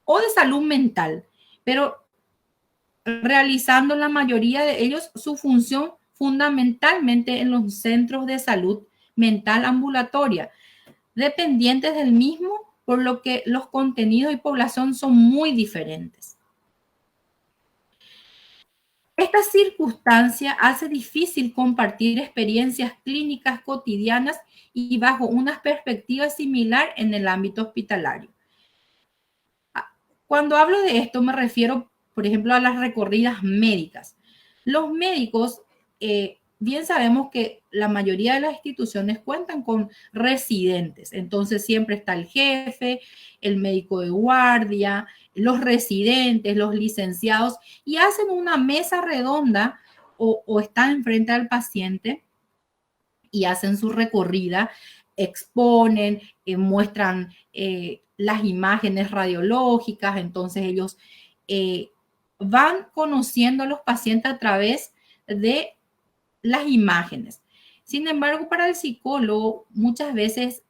o de salud mental, pero realizando la mayoría de ellos su función fundamentalmente en los centros de salud mental ambulatoria, dependientes del mismo, por lo que los contenidos y población son muy diferentes. Esta circunstancia hace difícil compartir experiencias clínicas cotidianas y bajo una perspectiva similar en el ámbito hospitalario. Cuando hablo de esto me refiero, por ejemplo, a las recorridas médicas. Los médicos bien sabemos que la mayoría de las instituciones cuentan con residentes, entonces siempre está el jefe, el médico de guardia, los residentes, los licenciados, y hacen una mesa redonda o están enfrente al paciente y hacen su recorrida, exponen, muestran las imágenes radiológicas, entonces ellos van conociendo a los pacientes a través de las imágenes. Sin embargo, para el psicólogo, muchas veces,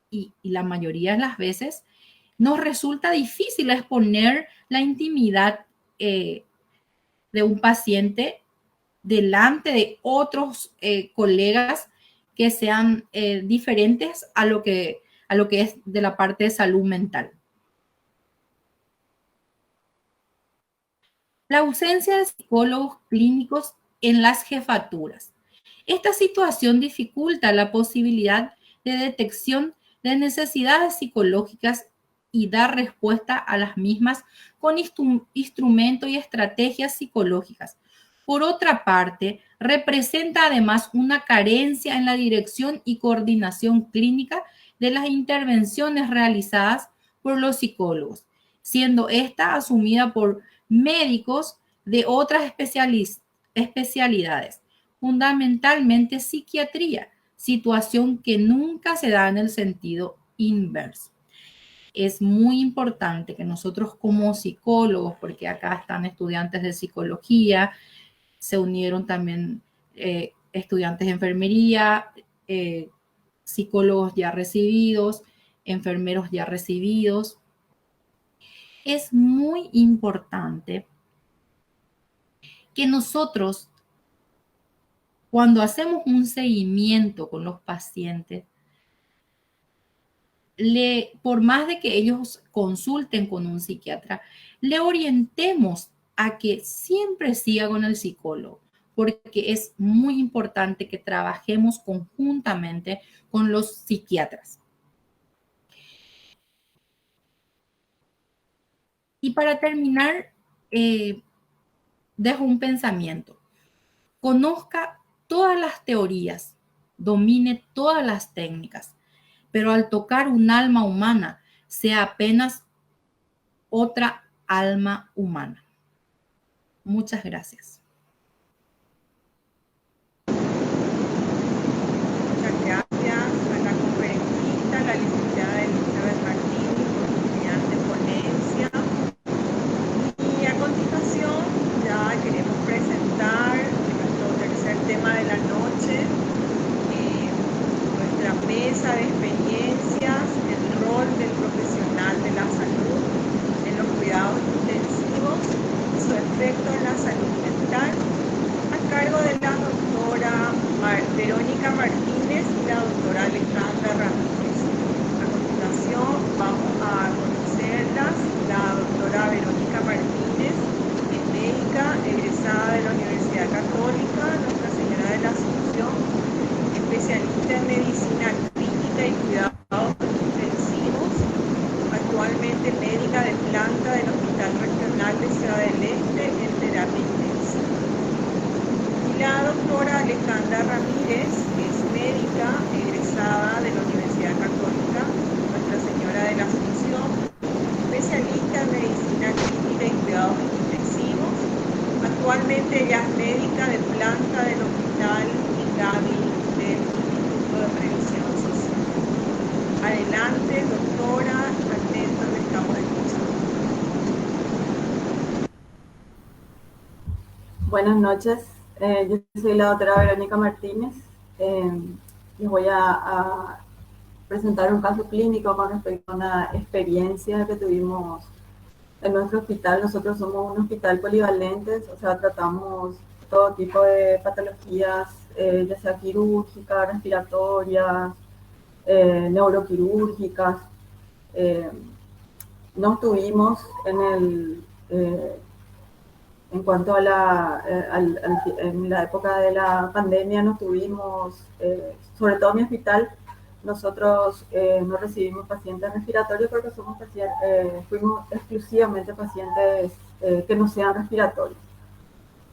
y la mayoría de las veces, nos resulta difícil exponer la intimidad de un paciente delante de otros colegas que sean diferentes a lo que es de la parte de salud mental. La ausencia de psicólogos clínicos en las jefaturas. Esta situación dificulta la posibilidad de detección de necesidades psicológicas y dar respuesta a las mismas con instrumentos y estrategias psicológicas. Por otra parte, representa además una carencia en la dirección y coordinación clínica de las intervenciones realizadas por los psicólogos, siendo esta asumida por médicos de otras especialidades, fundamentalmente psiquiatría, situación que nunca se da en el sentido inverso. Es muy importante que nosotros como psicólogos, porque acá están estudiantes de psicología, se unieron también estudiantes de enfermería, psicólogos ya recibidos, enfermeros ya recibidos. Es muy importante que nosotros, cuando hacemos un seguimiento con los pacientes, por más de que ellos consulten con un psiquiatra, le orientemos a que siempre siga con el psicólogo, porque es muy importante que trabajemos conjuntamente con los psiquiatras. Y para terminar, dejo un pensamiento. Conozca todas las teorías, domine todas las técnicas, pero al tocar un alma humana, sea apenas otra alma humana. Muchas gracias. Muchas gracias a la conferencista, la licenciada Elizabeth Martínez, por su brillante ponencia. Y a continuación ya queremos presentar nuestro tercer tema de la noche, nuestra mesa de experiencias, el rol del profesional de la salud en los cuidados intensivos y su efecto en la salud mental, a cargo de la doctora Verónica Martínez y la doctora Alejandra Ramírez. A continuación vamos a conocerlas. La doctora Verónica Martínez es médica egresada de la Universidad Católica Nuestra Señora de la Asunción, especialista en medicina clínica y cuidados intensivos, actualmente médica de planta del Hospital Regional de Ciudad del Este en terapia intensiva. Y la doctora Alejandra Ramírez es médica egresada de la Universidad Católica Nuestra Señora de la Asunción, especialista en medicina clínica y cuidados intensivos. Actualmente ella es médica de planta del Hospital INGAVI del Instituto de Previsión Social. Adelante, doctora, atentos, le estamos escuchando. Buenas noches, yo soy la doctora Verónica Martínez. Les voy a presentar un caso clínico con respecto a una experiencia que tuvimos en nuestro hospital. Nosotros somos un hospital polivalente, o sea, tratamos todo tipo de patologías, ya sea quirúrgicas, respiratorias, neuroquirúrgicas. No tuvimos en cuanto a en la época de la pandemia, no tuvimos, sobre todo en mi hospital, nosotros no recibimos pacientes respiratorios porque fuimos exclusivamente pacientes que no sean respiratorios.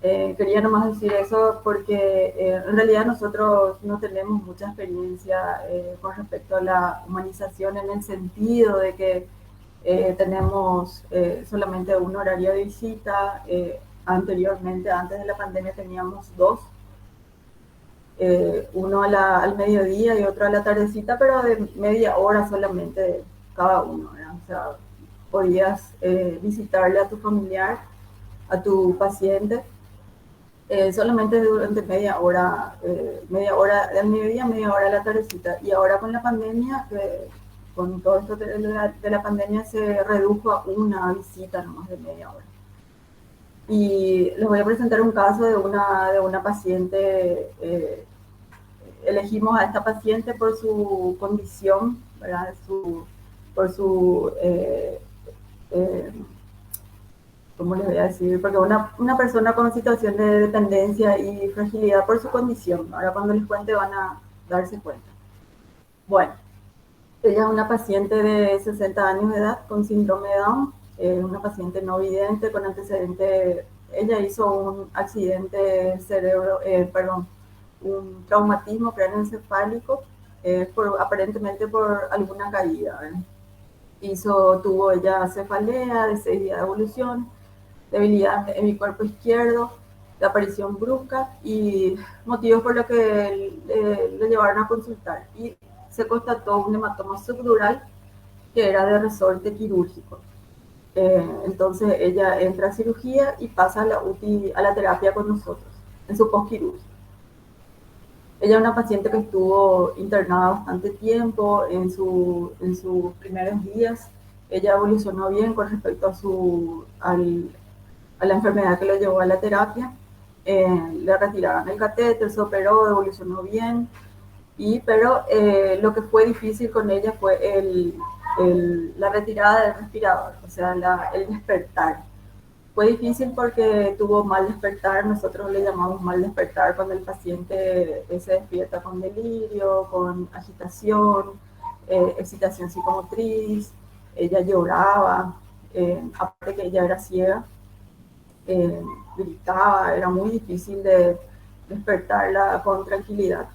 Quería nomás decir eso porque en realidad nosotros no tenemos mucha experiencia con respecto a la humanización en el sentido de que tenemos solamente un horario de visita. Anteriormente, antes de la pandemia, teníamos dos. Uno al mediodía y otro a la tardecita, pero de media hora solamente cada uno, ¿verdad? O sea, podías visitarle a tu familiar, a tu paciente, solamente durante media hora del mediodía, media hora de la tardecita. Y ahora con la pandemia, con todo esto de la pandemia, se redujo a una visita nomás de media hora. Y les voy a presentar un caso de una paciente. Elegimos a esta paciente por su condición, ¿verdad? Por su ¿cómo les voy a decir? Porque una persona con situación de dependencia y fragilidad por su condición. Ahora cuando les cuente van a darse cuenta. Bueno, ella es una paciente de 60 años de edad con síndrome de Down, una paciente no vidente con antecedente. Ella hizo un accidente un traumatismo craneoencefálico, aparentemente por alguna caída. Tuvo ella cefalea de 6 días de evolución, debilidad en mi cuerpo izquierdo, de aparición brusca y motivos por los que le llevaron a consultar. Y se constató un hematoma subdural que era de resorte quirúrgico. Entonces ella entra a cirugía y pasa a la terapia con nosotros, en su postquirúrgico. Ella es una paciente que estuvo internada bastante tiempo en sus primeros días. Ella evolucionó bien con respecto a la enfermedad que lo llevó a la terapia. Le retiraron el catéter, se operó, evolucionó bien. Pero lo que fue difícil con ella fue la retirada del respirador, o sea, el despertar. Fue difícil porque tuvo mal despertar. Nosotros le llamamos mal despertar cuando el paciente se despierta con delirio, con agitación, excitación psicomotriz. Ella lloraba, aparte que ella era ciega, gritaba. Era muy difícil de despertarla con tranquilidad.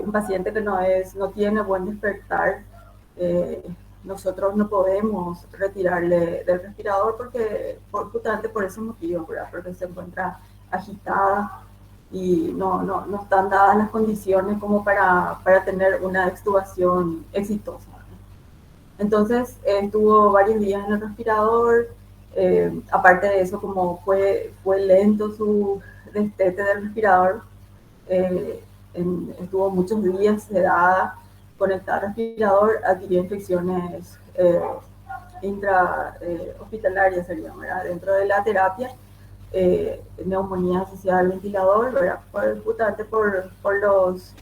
Un paciente que no tiene buen despertar, nosotros no podemos retirarle del respirador justamente por ese motivo, ¿verdad? Porque se encuentra agitada y no están dadas las condiciones como para tener una extubación exitosa. Entonces estuvo varios días en el respirador. Aparte de eso, como fue lento su destete del respirador, estuvo muchos días sedada, conectada al respirador, adquirió infecciones intrahospitalarias, ¿verdad? Dentro de la terapia, neumonía asociada al ventilador, ¿verdad? Justamente por los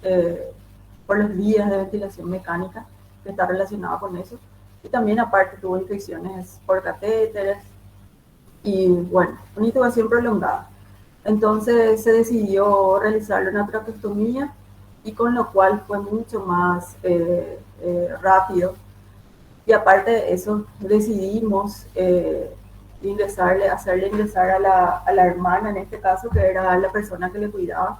días de ventilación mecánica que está relacionado con eso. Y también aparte tuvo infecciones por catéteres y bueno, una intubación prolongada. Entonces se decidió realizarle una traqueostomía y con lo cual fue mucho más rápido. Y aparte de eso, decidimos hacerle ingresar a la hermana, en este caso, que era la persona que le cuidaba.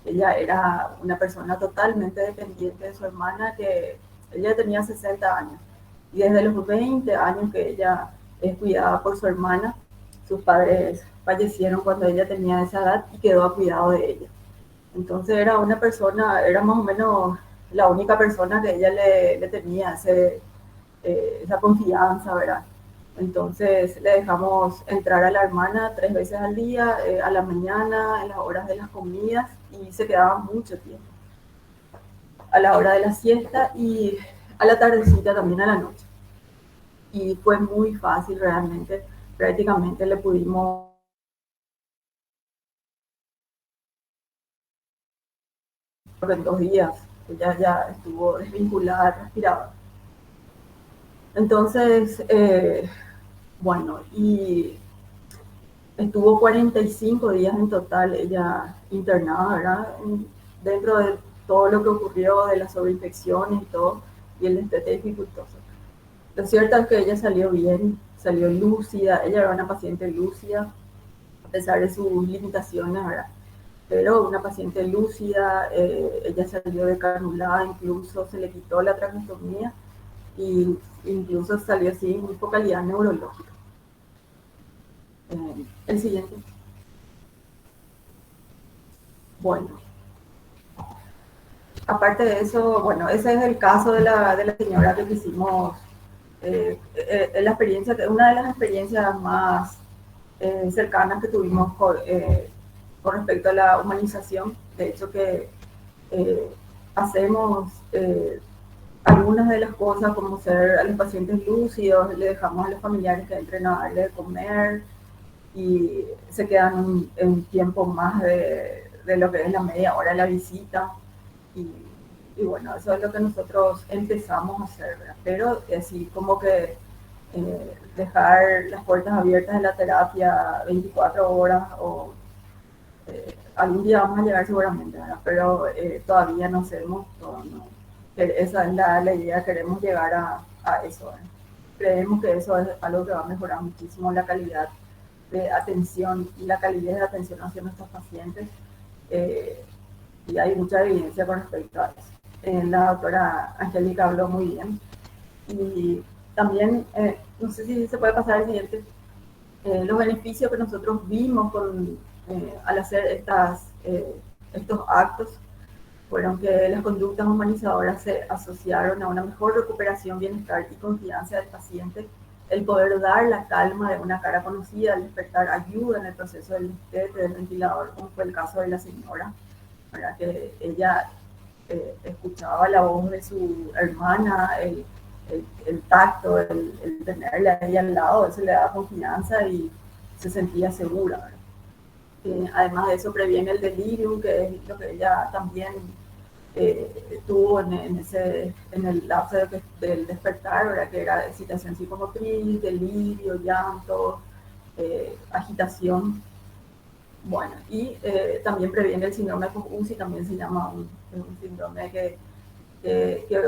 Ella era una persona totalmente dependiente de su hermana, que ella tenía 60 años. Y desde los 20 años que ella es cuidada por su hermana, sus padres fallecieron cuando ella tenía esa edad y quedó a cuidado de ella. Entonces era más o menos la única persona que ella le tenía esa confianza, ¿verdad? Entonces le dejamos entrar a la hermana 3 veces al día, a la mañana, en las horas de las comidas, y se quedaba mucho tiempo. A la hora de la siesta y a la tardecita también, a la noche. Y fue muy fácil realmente. Prácticamente le pudimos en 2 días. Ella ya estuvo desvinculada al respirador. Entonces, bueno, y estuvo 45 días en total ella internada, ¿verdad? Dentro de todo lo que ocurrió, de las sobreinfecciones y todo, y el destete dificultoso. Lo cierto es que ella salió bien, salió lúcida. Ella era una paciente lúcida, pesar de sus limitaciones, ¿verdad? Pero una paciente lúcida, ella salió decannulada, incluso se le quitó la traqueostomía y incluso salió sin focalidad neurológica. El siguiente. Bueno, aparte de eso, bueno, ese es el caso de la señora que quisimos, la experiencia, una de las experiencias más cercanas que tuvimos con respecto a la humanización. De hecho que hacemos algunas de las cosas como ser a los pacientes lúcidos, le dejamos a los familiares que entren a darle de comer y se quedan un tiempo más de lo que es la media hora de la visita y bueno, eso es lo que nosotros empezamos a hacer, ¿verdad? Pero así como que dejar las puertas abiertas de la terapia 24 horas o algún día vamos a llegar seguramente, ¿verdad? Pero todavía no hacemos todo, ¿no? Esa es la idea, queremos llegar a eso, ¿verdad? Creemos que eso es algo que va a mejorar muchísimo la calidad de atención y la calidad de atención hacia nuestros pacientes, y hay mucha evidencia con respecto a eso. La doctora Angélica habló muy bien y también, no sé si se puede pasar al siguiente, los beneficios que nosotros vimos al hacer estos actos fueron que las conductas humanizadoras se asociaron a una mejor recuperación, bienestar y confianza del paciente, el poder dar la calma de una cara conocida, el despertar ayuda en el proceso del destete del ventilador, como fue el caso de la señora, ¿verdad? Que ella escuchaba la voz de su hermana, el tacto, el tenerla ahí al lado, eso le daba confianza y se sentía segura, ¿verdad? Además de eso previene el delirium, que es lo que ella también tuvo en el lapso del despertar, ¿verdad? Que era excitación psicomotriz, delirio, llanto, agitación. Bueno, y también previene el síndrome de Cox-UCI, también se llama un síndrome que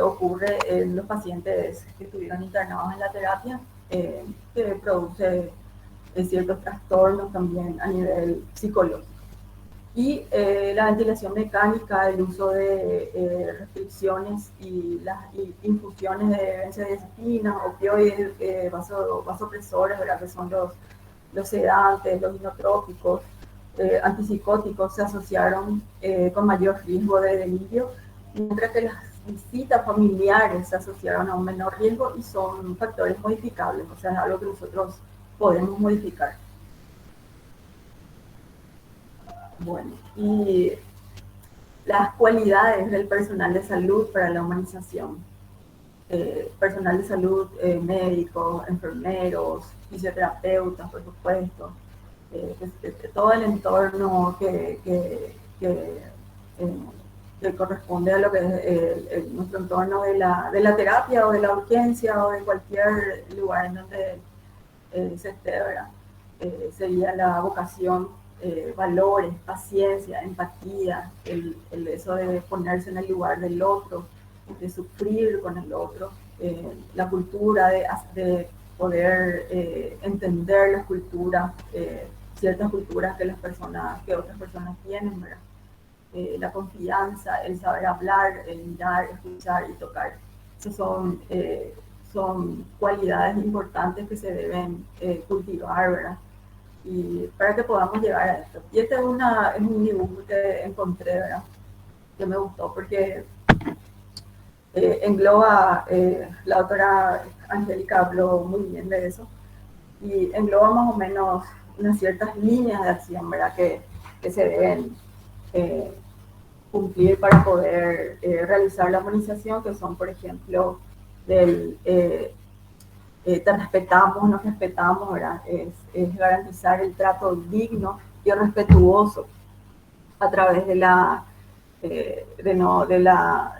ocurre en los pacientes que estuvieron internados en la terapia, que produce ciertos trastornos también a nivel psicológico. Y la ventilación mecánica, el uso de restricciones y las infusiones de benzodiazepinas, opioides, vasopresores, ¿verdad? Que son los sedantes, los inotrópicos, antipsicóticos, se asociaron con mayor riesgo de delirio, mientras que las visitas familiares se asociaron a un menor riesgo y son factores modificables, o sea, es algo que nosotros podemos modificar. Bueno, y las cualidades del personal de salud para la humanización. Personal de salud, médicos, enfermeros, fisioterapeutas, por supuesto, todo el entorno que corresponde a lo que es nuestro entorno de la terapia o de la urgencia o de cualquier lugar en donde se esté, ¿verdad? Sería la vocación, valores, paciencia, empatía, eso de ponerse en el lugar del otro, de sufrir con el otro, la cultura de poder entender las culturas, ciertas culturas que otras personas tienen, ¿verdad? La confianza, el saber hablar, el mirar, escuchar y tocar. Esas son cualidades importantes que se deben cultivar, ¿verdad? Y para que podamos llegar a esto. Y este es un dibujo que encontré, ¿verdad? Que me gustó porque engloba, la doctora Angélica habló muy bien de eso, y engloba más o menos unas ciertas líneas de acción, ¿verdad? Que se deben cumplir para poder realizar la humanización, que son, por ejemplo, te respetamos, nos respetamos, ¿verdad? Es garantizar el trato digno y respetuoso a través de la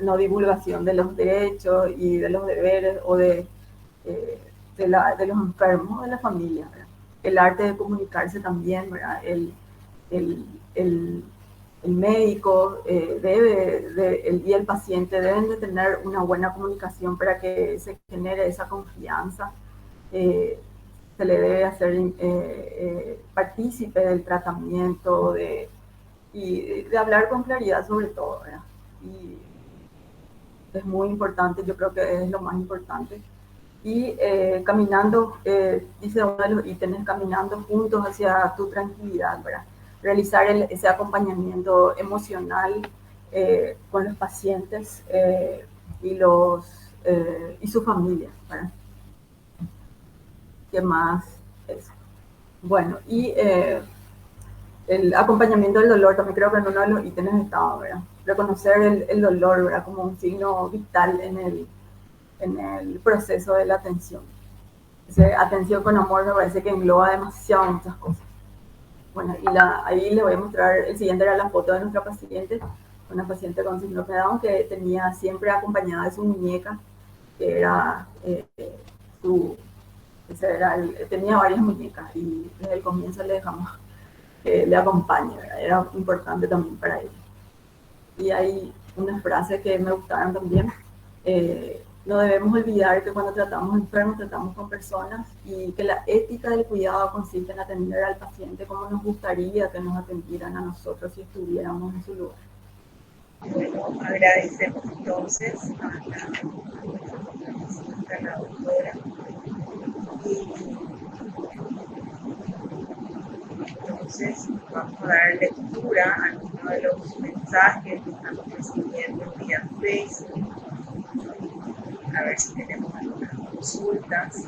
no divulgación de los derechos y de los deberes o de los enfermos de la familia, ¿verdad? El arte de comunicarse también, ¿verdad? El médico y el paciente deben de tener una buena comunicación para que se genere esa confianza. se le debe hacer partícipe del tratamiento y de hablar con claridad sobre todo, ¿verdad? Y es muy importante, yo creo que es lo más importante. Y caminando, dice uno de los ítems, caminando juntos hacia tu tranquilidad, ¿verdad? Realizar ese acompañamiento emocional con los pacientes y su familia, ¿verdad? ¿Qué más? Eso. Bueno, y el acompañamiento del dolor, también creo que en uno de los ítems estaba, ¿verdad? Reconocer el dolor, ¿verdad? Como un signo vital en el proceso de la atención. Atención con amor me parece que engloba demasiado muchas cosas. Bueno, y ahí les voy a mostrar, el siguiente era la foto de nuestra paciente, una paciente con síndrome de Down que tenía siempre acompañada de su muñeca, que era tenía varias muñecas y desde el comienzo le dejamos que le acompañe, ¿verdad? Era importante también para ella. Y hay unas frases que me gustaron también. No debemos olvidar que cuando tratamos enfermos, tratamos con personas y que la ética del cuidado consiste en atender al paciente como nos gustaría que nos atendieran a nosotros si estuviéramos en su lugar. Bueno, agradecemos entonces a la doctora. Entonces vamos a dar lectura a algunos de los mensajes que estamos recibiendo vía Facebook. A ver si tenemos algunas consultas.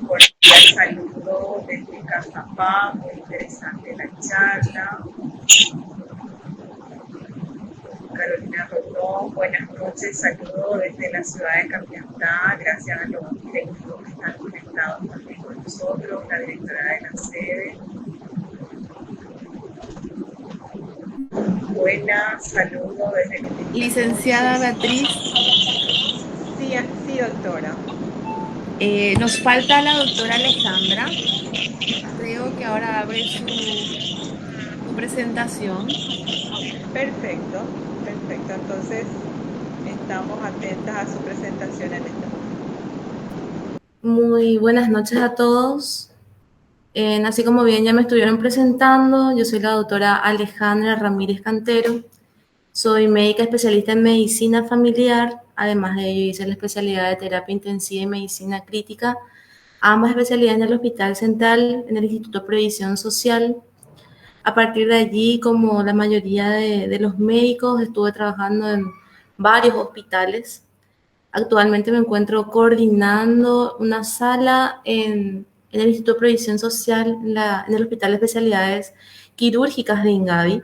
Cordial saludo desde Cazapá, muy interesante la charla. Carolina Rodón, buenas noches, saludo desde la ciudad de Capiatá, gracias a los directivos que están conectados también con nosotros, la directora de la sede. Buenas, saludo desde... Licenciada Beatriz. Sí, doctora. Nos falta la doctora Alejandra. Creo que ahora abre su presentación. Perfecto. Entonces, estamos atentas a su presentación en este momento. Muy buenas noches a todos. Así como bien ya me estuvieron presentando, yo soy la doctora Alejandra Ramírez Cantero. Soy médica especialista en medicina familiar. Además de ello, hice la especialidad de terapia intensiva y medicina crítica. Ambas especialidades en el Hospital Central, en el Instituto de Previsión Social. A partir de allí, como la mayoría de los médicos, estuve trabajando en varios hospitales. Actualmente me encuentro coordinando una sala en el Instituto de Previsión Social, en el Hospital de Especialidades Quirúrgicas de Ingavi.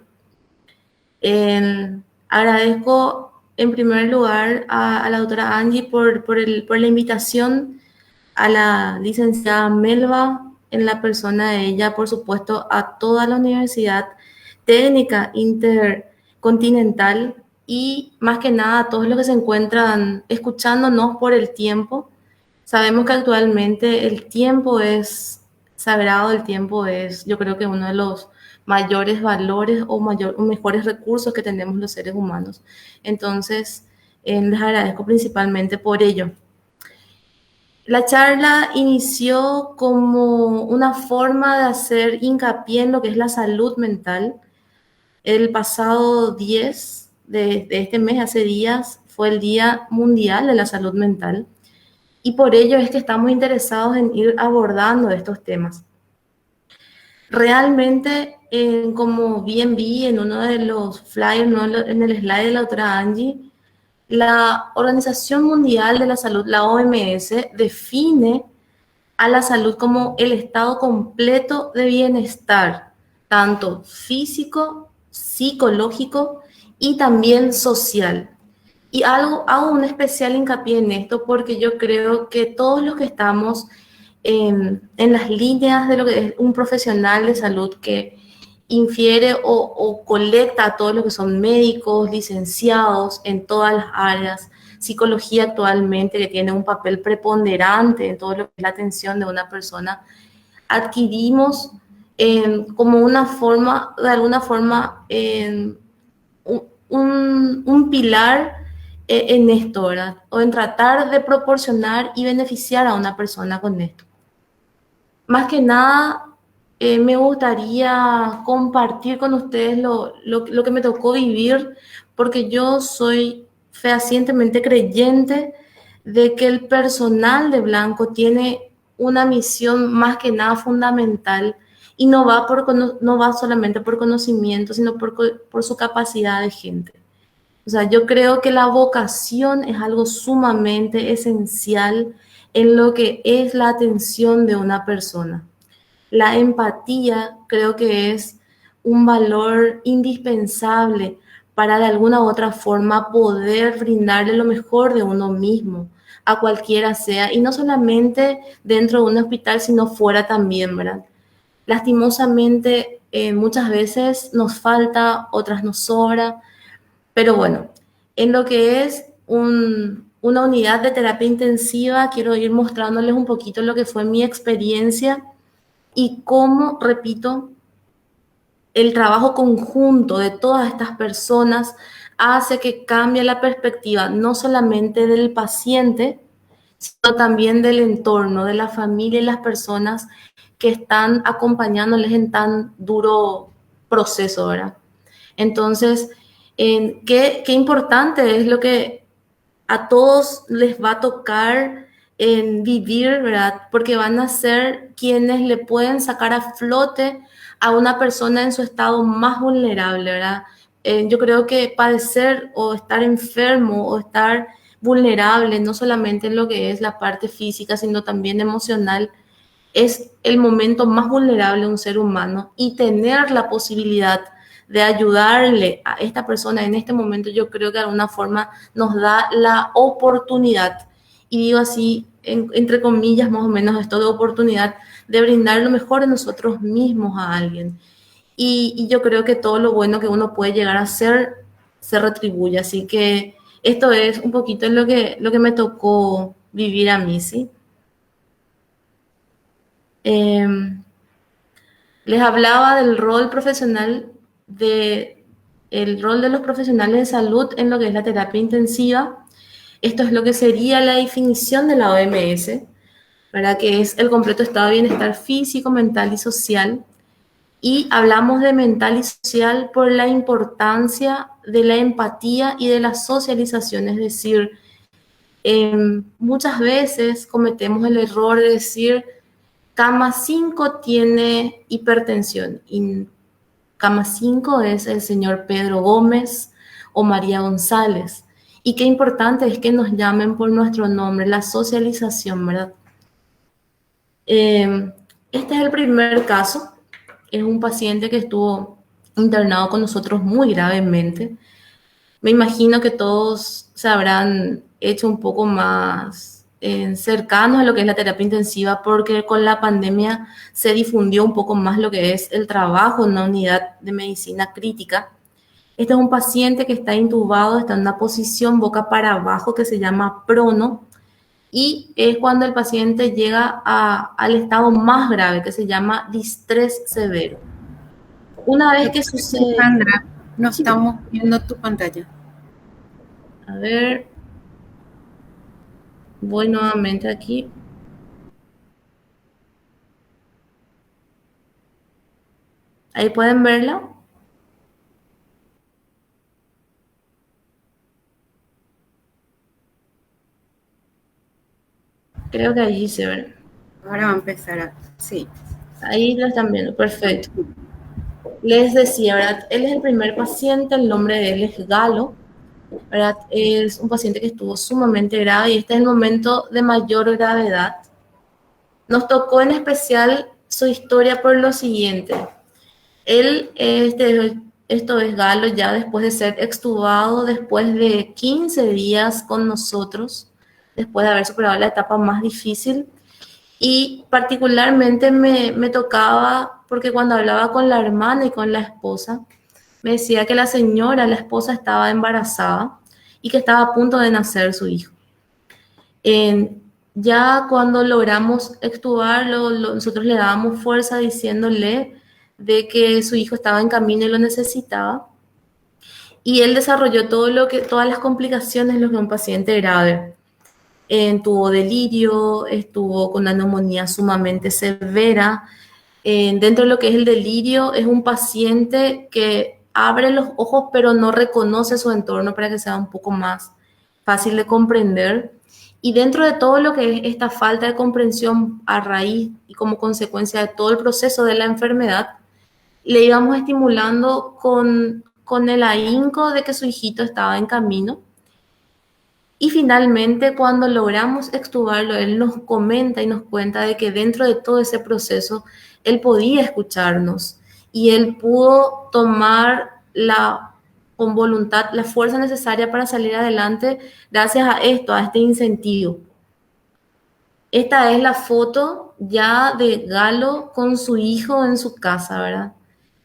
Agradezco en primer lugar a la doctora Angie por la invitación, a la licenciada Melba, en la persona de ella, por supuesto, a toda la Universidad Técnica Intercontinental y más que nada a todos los que se encuentran escuchándonos por el tiempo. Sabemos que actualmente el tiempo es sagrado, el tiempo es, yo creo que uno de los mayores valores o mejores recursos que tenemos los seres humanos. Entonces, les agradezco principalmente por ello. La charla inició como una forma de hacer hincapié en lo que es la salud mental. El pasado 10 de este mes, hace días, fue el Día Mundial de la Salud Mental. Y por ello es que estamos interesados en ir abordando estos temas. Realmente, como bien vi en uno de los flyers, en el slide de la doctora Angie, la Organización Mundial de la Salud, la OMS, define a la salud como el estado completo de bienestar, tanto físico, psicológico y también social. Y hago un especial hincapié en esto porque yo creo que todos los que estamos en las líneas de lo que es un profesional de salud que infiere o colecta a todos los que son médicos, licenciados en todas las áreas, psicología actualmente que tiene un papel preponderante en todo lo que es la atención de una persona, adquirimos como una forma, de alguna forma, un pilar en esto, ¿verdad? O en tratar de proporcionar y beneficiar a una persona con esto. más que nada, me gustaría compartir con ustedes lo que me tocó vivir, porque yo soy fehacientemente creyente de que el personal de Blanco tiene una misión más que nada fundamental y no va solamente por conocimiento, sino por su capacidad de gente. O sea, yo creo que la vocación es algo sumamente esencial en lo que es la atención de una persona. La empatía creo que es un valor indispensable para de alguna u otra forma poder brindarle lo mejor de uno mismo a cualquiera sea, y no solamente dentro de un hospital, sino fuera también, ¿verdad? Lastimosamente, muchas veces nos falta, otras nos sobra, pero bueno, en lo que es una unidad de terapia intensiva, quiero ir mostrándoles un poquito lo que fue mi experiencia y cómo, repito, el trabajo conjunto de todas estas personas hace que cambie la perspectiva no solamente del paciente, sino también del entorno, de la familia y las personas que están acompañándoles en tan duro proceso, ¿verdad? Entonces, qué importante es lo que a todos les va a tocar en vivir, ¿verdad? Porque van a ser quienes le pueden sacar a flote a una persona en su estado más vulnerable, ¿verdad? Yo creo que padecer o estar enfermo o estar vulnerable, no solamente en lo que es la parte física, sino también emocional, es el momento más vulnerable de un ser humano, y tener la posibilidad de ayudarle a esta persona en este momento, yo creo que de alguna forma nos da la oportunidad, y digo así, entre comillas, más o menos, esto de oportunidad de brindar lo mejor de nosotros mismos a alguien. Y yo creo que todo lo bueno que uno puede llegar a hacer se retribuye. Así que esto es un poquito lo que me tocó vivir a mí, ¿sí? Les hablaba del rol profesional, el rol de los profesionales de salud en lo que es la terapia intensiva. Esto es lo que sería la definición de la OMS, ¿verdad? Que es el completo estado de bienestar físico, mental y social. Y hablamos de mental y social por la importancia de la empatía y de la socialización, es decir, muchas veces cometemos el error de decir, cama 5 tiene hipertensión, y cama 5 es el señor Pedro Gómez o María González. Y qué importante es que nos llamen por nuestro nombre, la socialización, ¿verdad? Este es el primer caso. Es un paciente que estuvo internado con nosotros muy gravemente. Me imagino que todos se habrán hecho un poco más cercanos a lo que es la terapia intensiva, porque con la pandemia se difundió un poco más lo que es el trabajo en una unidad de medicina crítica. Este es un paciente que está intubado, está en una posición boca para abajo que se llama prono, y es cuando el paciente llega al estado más grave, que se llama distrés severo. Una vez que sucede... Sandra, no estamos viendo tu pantalla. A ver, voy nuevamente aquí. Ahí pueden verla. Creo que allí se ve. Ahora va a empezar sí. Ahí lo están viendo, perfecto. Les decía, ¿verdad? Él es el primer paciente, el nombre de él es Galo, ¿verdad? Es un paciente que estuvo sumamente grave y este es el momento de mayor gravedad. Nos tocó en especial su historia por lo siguiente. Él, esto es Galo, ya después de ser extubado, después de 15 días con nosotros, después de haber superado la etapa más difícil. Y particularmente me tocaba, porque cuando hablaba con la hermana y con la esposa, me decía que la esposa, estaba embarazada y que estaba a punto de nacer su hijo. Ya cuando logramos extubarlo, nosotros le dábamos fuerza diciéndole de que su hijo estaba en camino y lo necesitaba. Y él desarrolló todas las complicaciones de lo que un paciente grave. tuvo delirio, estuvo con una neumonía sumamente severa. Dentro de lo que es el delirio, es un paciente que abre los ojos pero no reconoce su entorno para que sea un poco más fácil de comprender. Y dentro de todo lo que es esta falta de comprensión a raíz y como consecuencia de todo el proceso de la enfermedad, le íbamos estimulando con el ahínco de que su hijito estaba en camino. Y finalmente, cuando logramos extubarlo, él nos comenta y nos cuenta de que dentro de todo ese proceso, él podía escucharnos y él pudo tomar con voluntad la fuerza necesaria para salir adelante gracias a esto, a este incentivo. Esta es la foto ya de Galo con su hijo en su casa, ¿verdad?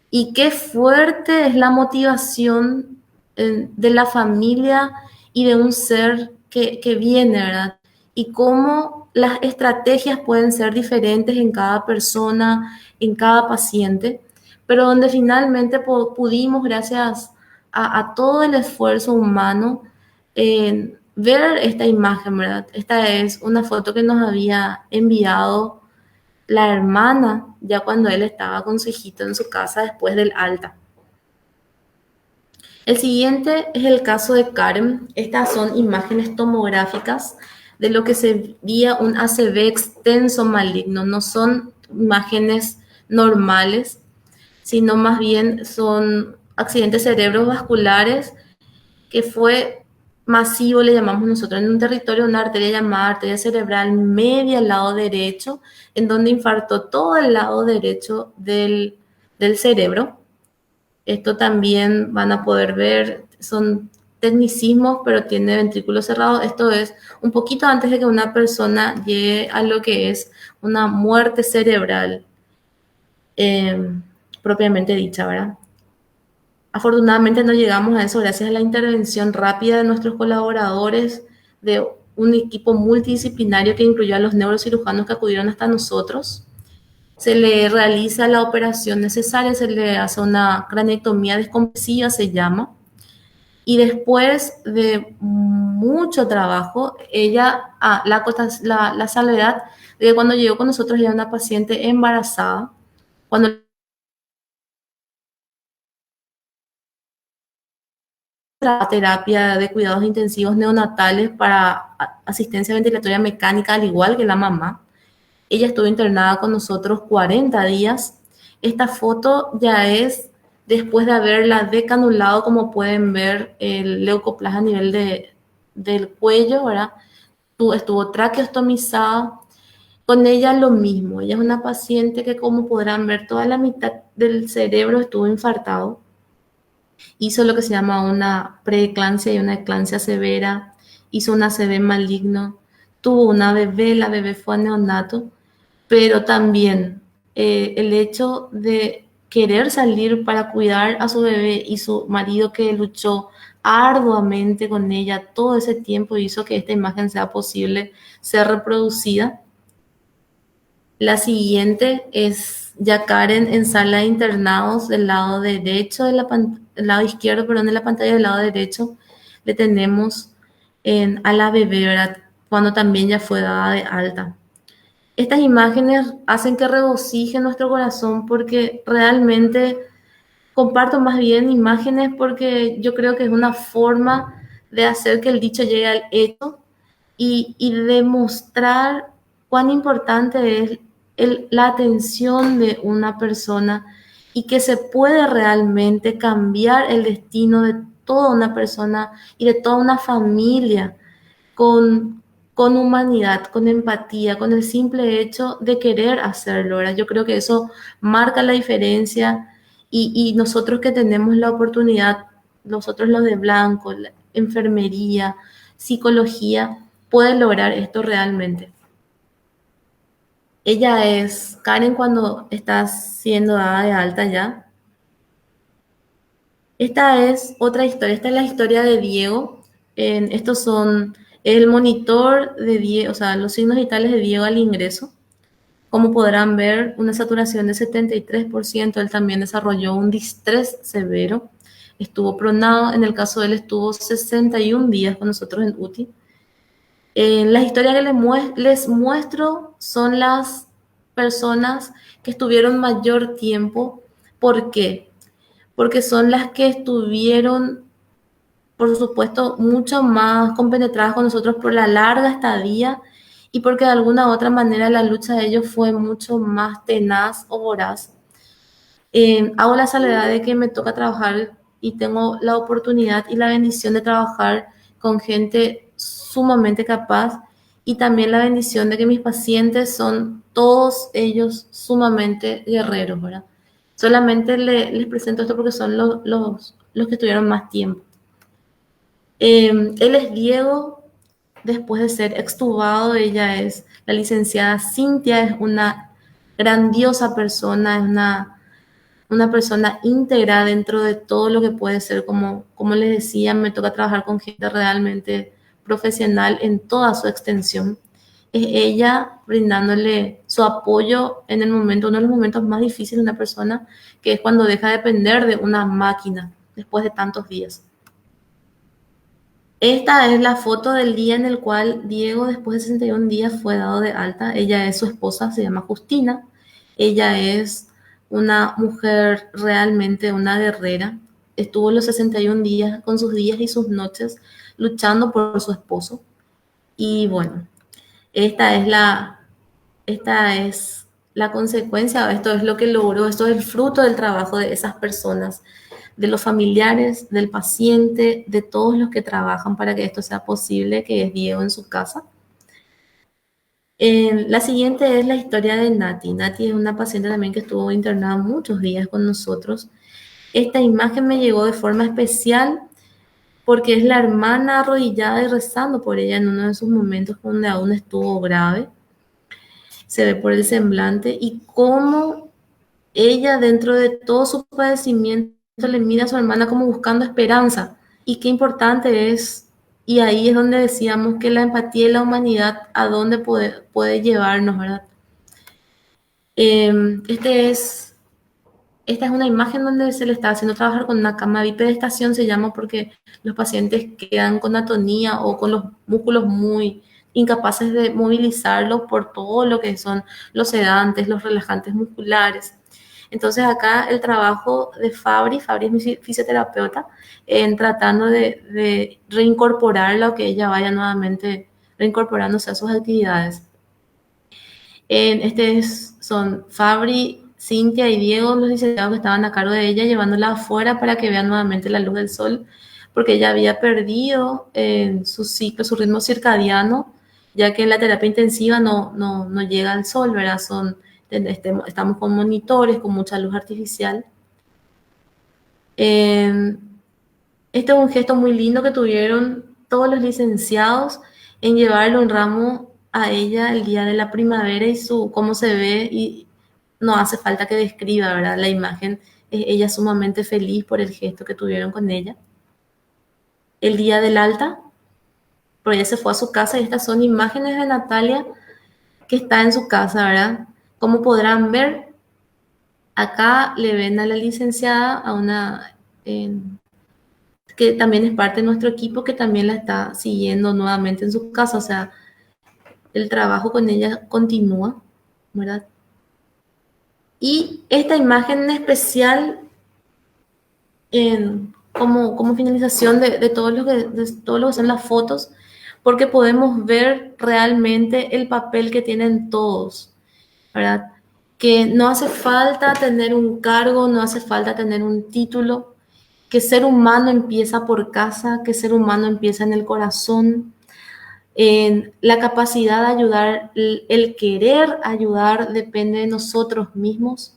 Y qué fuerte es la motivación de la familia y de un ser que viene, ¿verdad? Y cómo las estrategias pueden ser diferentes en cada persona, en cada paciente, pero donde finalmente pudimos, gracias a todo el esfuerzo humano, ver esta imagen, ¿verdad? Esta es una foto que nos había enviado la hermana, ya cuando él estaba con su hijito en su casa después del alta. El siguiente es el caso de Karen. Estas son imágenes tomográficas de lo que sería un ACV extenso maligno. No son imágenes normales, sino más bien son accidentes cerebrovasculares que fue masivo, le llamamos nosotros, en un territorio, una arteria llamada arteria cerebral media al lado derecho, en donde infartó todo el lado derecho del cerebro. Esto también van a poder ver, son tecnicismos, pero tiene ventrículo cerrado. Esto es un poquito antes de que una persona llegue a lo que es una muerte cerebral propiamente dicha, ¿verdad? Afortunadamente no llegamos a eso gracias a la intervención rápida de nuestros colaboradores, de un equipo multidisciplinario que incluyó a los neurocirujanos que acudieron hasta nosotros. Se le realiza la operación necesaria, se le hace una craneectomía descompresiva, se llama, y después de mucho trabajo, la salvedad de que cuando llegó con nosotros ya era una paciente embarazada, cuando terapia de cuidados intensivos neonatales para asistencia ventilatoria mecánica, al igual que la mamá. Ella estuvo internada con nosotros 40 días. Esta foto ya es después de haberla decanulado, como pueden ver, el leucoplasma a nivel del cuello, ¿verdad? Estuvo traqueostomizada. Con ella lo mismo. Ella es una paciente que, como podrán ver, toda la mitad del cerebro estuvo infartado. Hizo lo que se llama una preeclampsia y una eclampsia severa, hizo un ACV maligno, tuvo una bebé, la bebé fue a neonato, pero también el hecho de querer salir para cuidar a su bebé y su marido que luchó arduamente con ella todo ese tiempo hizo que esta imagen sea posible ser reproducida. La siguiente es ya Karen en sala de internados del lado derecho de el lado izquierdo, perdón, de la pantalla del lado derecho. Le tenemos a la bebé, ¿verdad? Cuando también ya fue dada de alta. Estas imágenes hacen que regocije nuestro corazón porque realmente comparto más bien imágenes porque yo creo que es una forma de hacer que el dicho llegue al hecho y demostrar cuán importante es la atención de una persona y que se puede realmente cambiar el destino de toda una persona y de toda una familia con humanidad, con empatía, con el simple hecho de querer hacerlo, ¿verdad? Yo creo que eso marca la diferencia y nosotros que tenemos la oportunidad, nosotros los de blanco, la enfermería, psicología, pueden lograr esto realmente. Ella es Karen cuando está siendo dada de alta ya. Esta es otra historia, esta es la historia de Diego. Estos son el monitor de Diego, o sea, los signos vitales de Diego al ingreso. Como podrán ver, una saturación de 73%, él también desarrolló un distrés severo. Estuvo pronado, en el caso de él estuvo 61 días con nosotros en UTI. Las historias que les muestro son las personas que estuvieron mayor tiempo. ¿Por qué? Porque son las que estuvieron, por supuesto, mucho más compenetradas con nosotros por la larga estadía y porque de alguna u otra manera la lucha de ellos fue mucho más tenaz o voraz. Hago la salvedad de que me toca trabajar y tengo la oportunidad y la bendición de trabajar con gente sumamente capaz y también la bendición de que mis pacientes son todos ellos sumamente guerreros, ¿verdad? Solamente les presento esto porque son los que estuvieron más tiempo. Él es Diego, después de ser extubado. Ella es la licenciada Cintia, es una grandiosa persona, es una persona íntegra dentro de todo lo que puede ser. Como les decía, me toca trabajar con gente realmente profesional en toda su extensión. Es ella brindándole su apoyo en el momento, uno de los momentos más difíciles de una persona, que es cuando deja de depender de una máquina después de tantos días. Esta es la foto del día en el cual Diego, después de 61 días, fue dado de alta. Ella es su esposa, se llama Justina. Ella es una mujer realmente una guerrera. Estuvo los 61 días con sus días y sus noches luchando por su esposo. Y bueno, esta es la consecuencia, esto es lo que logró, esto es el fruto del trabajo de esas personas, de los familiares, del paciente, de todos los que trabajan para que esto sea posible, que es Diego en su casa. La siguiente es la historia de Nati. Nati es una paciente también que estuvo internada muchos días con nosotros. Esta imagen me llegó de forma especial porque es la hermana arrodillada y rezando por ella en uno de sus momentos donde aún estuvo grave. Se ve por el semblante y cómo ella, dentro de todo su padecimiento, le mira a su hermana como buscando esperanza. Y qué importante es, y ahí es donde decíamos que la empatía y la humanidad a dónde puede llevarnos, ¿verdad? Esta es una imagen donde se le está haciendo trabajar con una cama bipedestación, se llama porque los pacientes quedan con atonía o con los músculos muy incapaces de movilizarlos por todo lo que son los sedantes, los relajantes musculares. Entonces acá el trabajo de Fabri es mi fisioterapeuta, en tratando de reincorporarla o que ella vaya nuevamente reincorporándose a sus actividades. Son Fabri, Cintia y Diego, los licenciados que estaban a cargo de ella, llevándola afuera para que vean nuevamente la luz del sol, porque ella había perdido su ciclo, su ritmo circadiano, ya que en la terapia intensiva no llega al sol, ¿verdad? Estamos con monitores, con mucha luz artificial. Este es un gesto muy lindo que tuvieron todos los licenciados en llevarle un ramo a ella el día de la primavera y cómo se ve, y no hace falta que describa, ¿verdad? La imagen, ella sumamente feliz por el gesto que tuvieron con ella. El día del alta, pero ella se fue a su casa y estas son imágenes de Natalia que está en su casa, ¿verdad? Como podrán ver, acá le ven a la licenciada, que también es parte de nuestro equipo, que también la está siguiendo nuevamente en su casa, o sea, el trabajo con ella continúa, ¿verdad? Y esta imagen en especial, como finalización de todo lo que son las fotos, porque podemos ver realmente el papel que tienen todos, ¿verdad? Que no hace falta tener un cargo, no hace falta tener un título, que ser humano empieza por casa, que ser humano empieza en el corazón, en la capacidad de ayudar, el querer ayudar depende de nosotros mismos.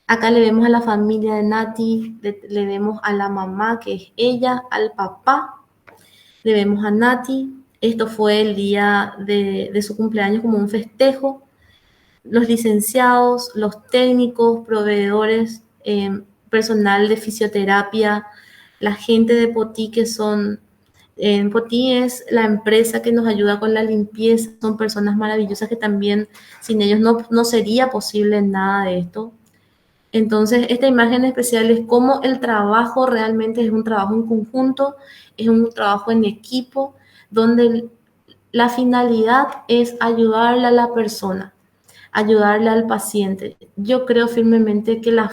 Acá le vemos a la familia de Nati, le vemos a la mamá, que es ella, al papá, le vemos a Nati. Esto fue el día de su cumpleaños como un festejo. Los licenciados, los técnicos, proveedores, personal de fisioterapia, la gente de Potí, que son... Potí es la empresa que nos ayuda con la limpieza, son personas maravillosas que también sin ellos no sería posible nada de esto. Entonces, esta imagen especial es cómo el trabajo realmente es un trabajo en conjunto, es un trabajo en equipo, donde la finalidad es ayudarle a la persona, ayudarle al paciente. Yo creo firmemente que la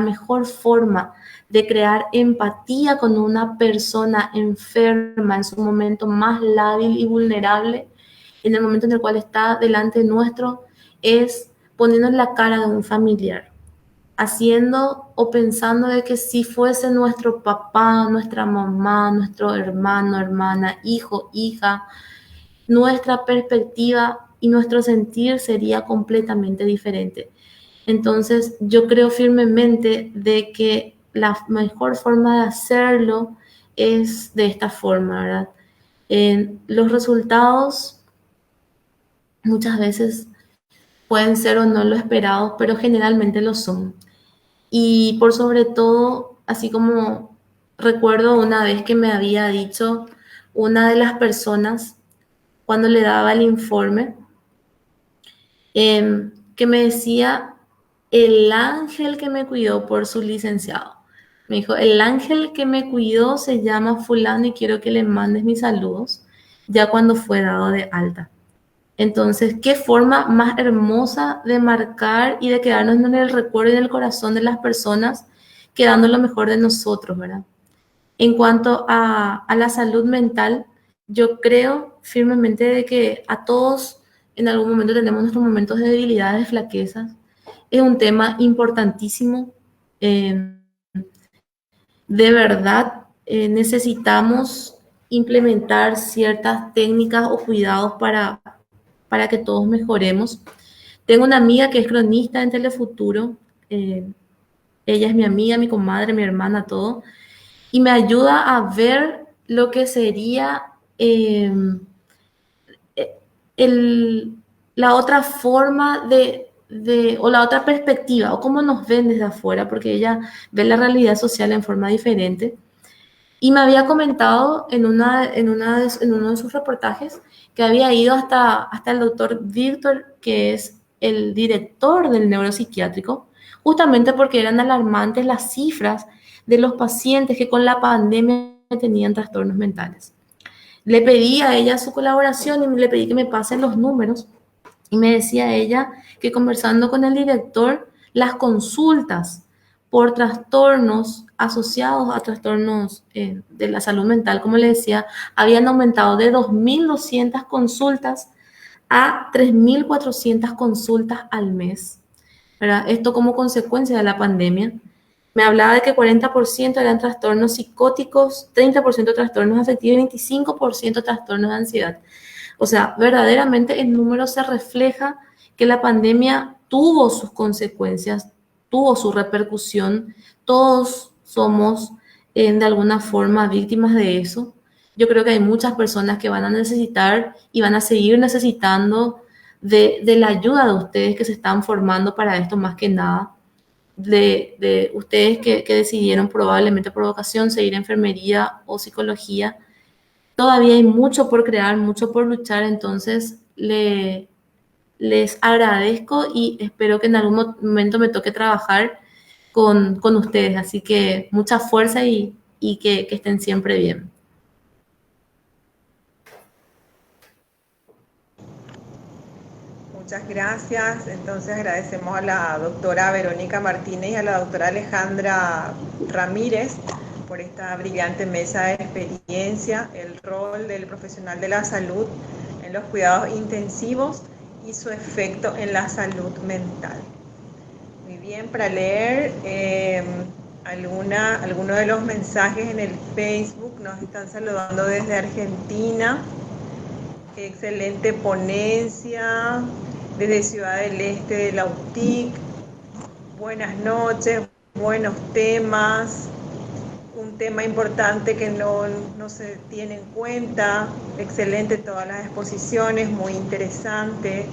mejor forma de crear empatía con una persona enferma en su momento más lábil y vulnerable, en el momento en el cual está delante nuestro, es poniendo en la cara de un familiar, haciendo o pensando de que si fuese nuestro papá, nuestra mamá, nuestro hermano, hermana, hijo, hija, nuestra perspectiva y nuestro sentir sería completamente diferente. Entonces, yo creo firmemente de que la mejor forma de hacerlo es de esta forma, ¿verdad? Los resultados muchas veces pueden ser o no lo esperados, pero generalmente lo son. Y por sobre todo, así como recuerdo una vez que me había dicho una de las personas cuando le daba el informe, que me decía, el ángel que me cuidó por su licenciado. Me dijo, el ángel que me cuidó se llama fulano y quiero que le mandes mis saludos, ya cuando fue dado de alta. Entonces, qué forma más hermosa de marcar y de quedarnos en el recuerdo y en el corazón de las personas, quedando lo mejor de nosotros, ¿verdad? En cuanto a la salud mental, yo creo firmemente de que a todos en algún momento tenemos nuestros momentos de debilidades, de flaquezas. Es un tema importantísimo. De verdad, necesitamos implementar ciertas técnicas o cuidados para que todos mejoremos. Tengo una amiga que es cronista en Telefuturo. Ella es mi amiga, mi comadre, mi hermana, todo. Y me ayuda a ver lo que sería la otra forma o la otra perspectiva, o cómo nos ven desde afuera, porque ella ve la realidad social en forma diferente. Y me había comentado en uno de sus reportajes que había ido hasta el doctor Víctor, que es el director del neuropsiquiátrico, justamente porque eran alarmantes las cifras de los pacientes que con la pandemia tenían trastornos mentales. Le pedí a ella su colaboración y le pedí que me pasen los números. Y me decía ella que conversando con el director, las consultas por trastornos asociados a trastornos de la salud mental, como le decía, habían aumentado de 2.200 consultas a 3.400 consultas al mes, ¿verdad? Esto como consecuencia de la pandemia. Me hablaba de que 40% eran trastornos psicóticos, 30% trastornos afectivos y 25% trastornos de ansiedad. O sea, verdaderamente el número se refleja que la pandemia tuvo sus consecuencias, tuvo su repercusión. Todos somos de alguna forma víctimas de eso. Yo creo que hay muchas personas que van a necesitar y van a seguir necesitando de la ayuda de ustedes que se están formando para esto más que nada. De ustedes que decidieron probablemente por vocación seguir enfermería o psicología. Todavía hay mucho por crear, mucho por luchar, entonces les agradezco y espero que en algún momento me toque trabajar con ustedes. Así que mucha fuerza y que estén siempre bien. Muchas gracias. Entonces agradecemos a la doctora Verónica Martínez y a la doctora Alejandra Ramírez por esta brillante mesa de experiencia, el rol del profesional de la salud en los cuidados intensivos y su efecto en la salud mental. Muy bien, para leer algunos de los mensajes en el Facebook, nos están saludando desde Argentina. Excelente ponencia desde Ciudad del Este de la UTIC. Buenas noches, buenos temas. Un tema importante que no se tiene en cuenta. Excelente todas las exposiciones, muy interesante.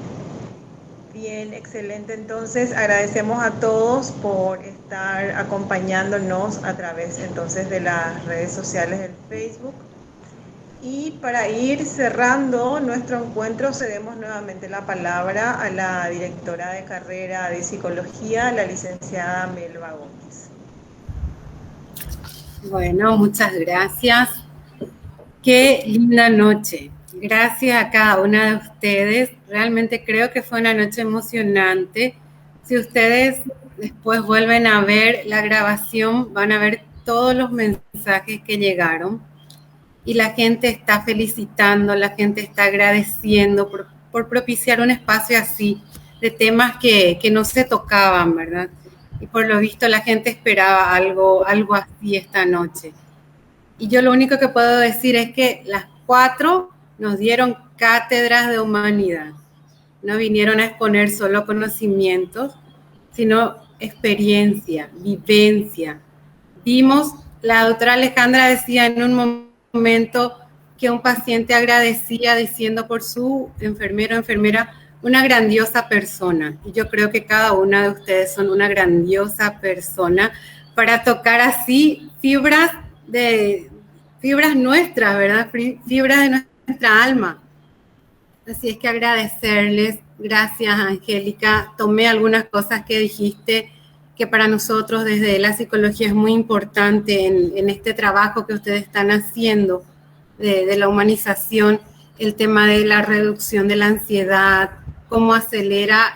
Bien, excelente. Entonces agradecemos a todos por estar acompañándonos a través entonces de las redes sociales del Facebook. Y para ir cerrando nuestro encuentro, cedemos nuevamente la palabra a la directora de carrera de psicología, la licenciada Melba Gómez. Bueno, muchas gracias. Qué linda noche. Gracias a cada una de ustedes. Realmente creo que fue una noche emocionante. Si ustedes después vuelven a ver la grabación, van a ver todos los mensajes que llegaron. Y la gente está felicitando, la gente está agradeciendo por propiciar un espacio así, de temas que no se tocaban, ¿verdad? Y por lo visto la gente esperaba algo así esta noche. Y yo lo único que puedo decir es que las 4 nos dieron cátedras de humanidad. No vinieron a exponer solo conocimientos, sino experiencia, vivencia. Vimos, la doctora Alejandra decía en un momento que un paciente agradecía diciendo por su enfermero o enfermera una grandiosa persona. Y yo creo que cada una de ustedes son una grandiosa persona para tocar así fibras nuestras, ¿verdad? Fibras de nuestra alma. Así es que agradecerles. Gracias, Angélica. Tomé algunas cosas que dijiste que para nosotros desde la psicología es muy importante en este trabajo que ustedes están haciendo de la humanización, el tema de la reducción de la ansiedad, cómo acelera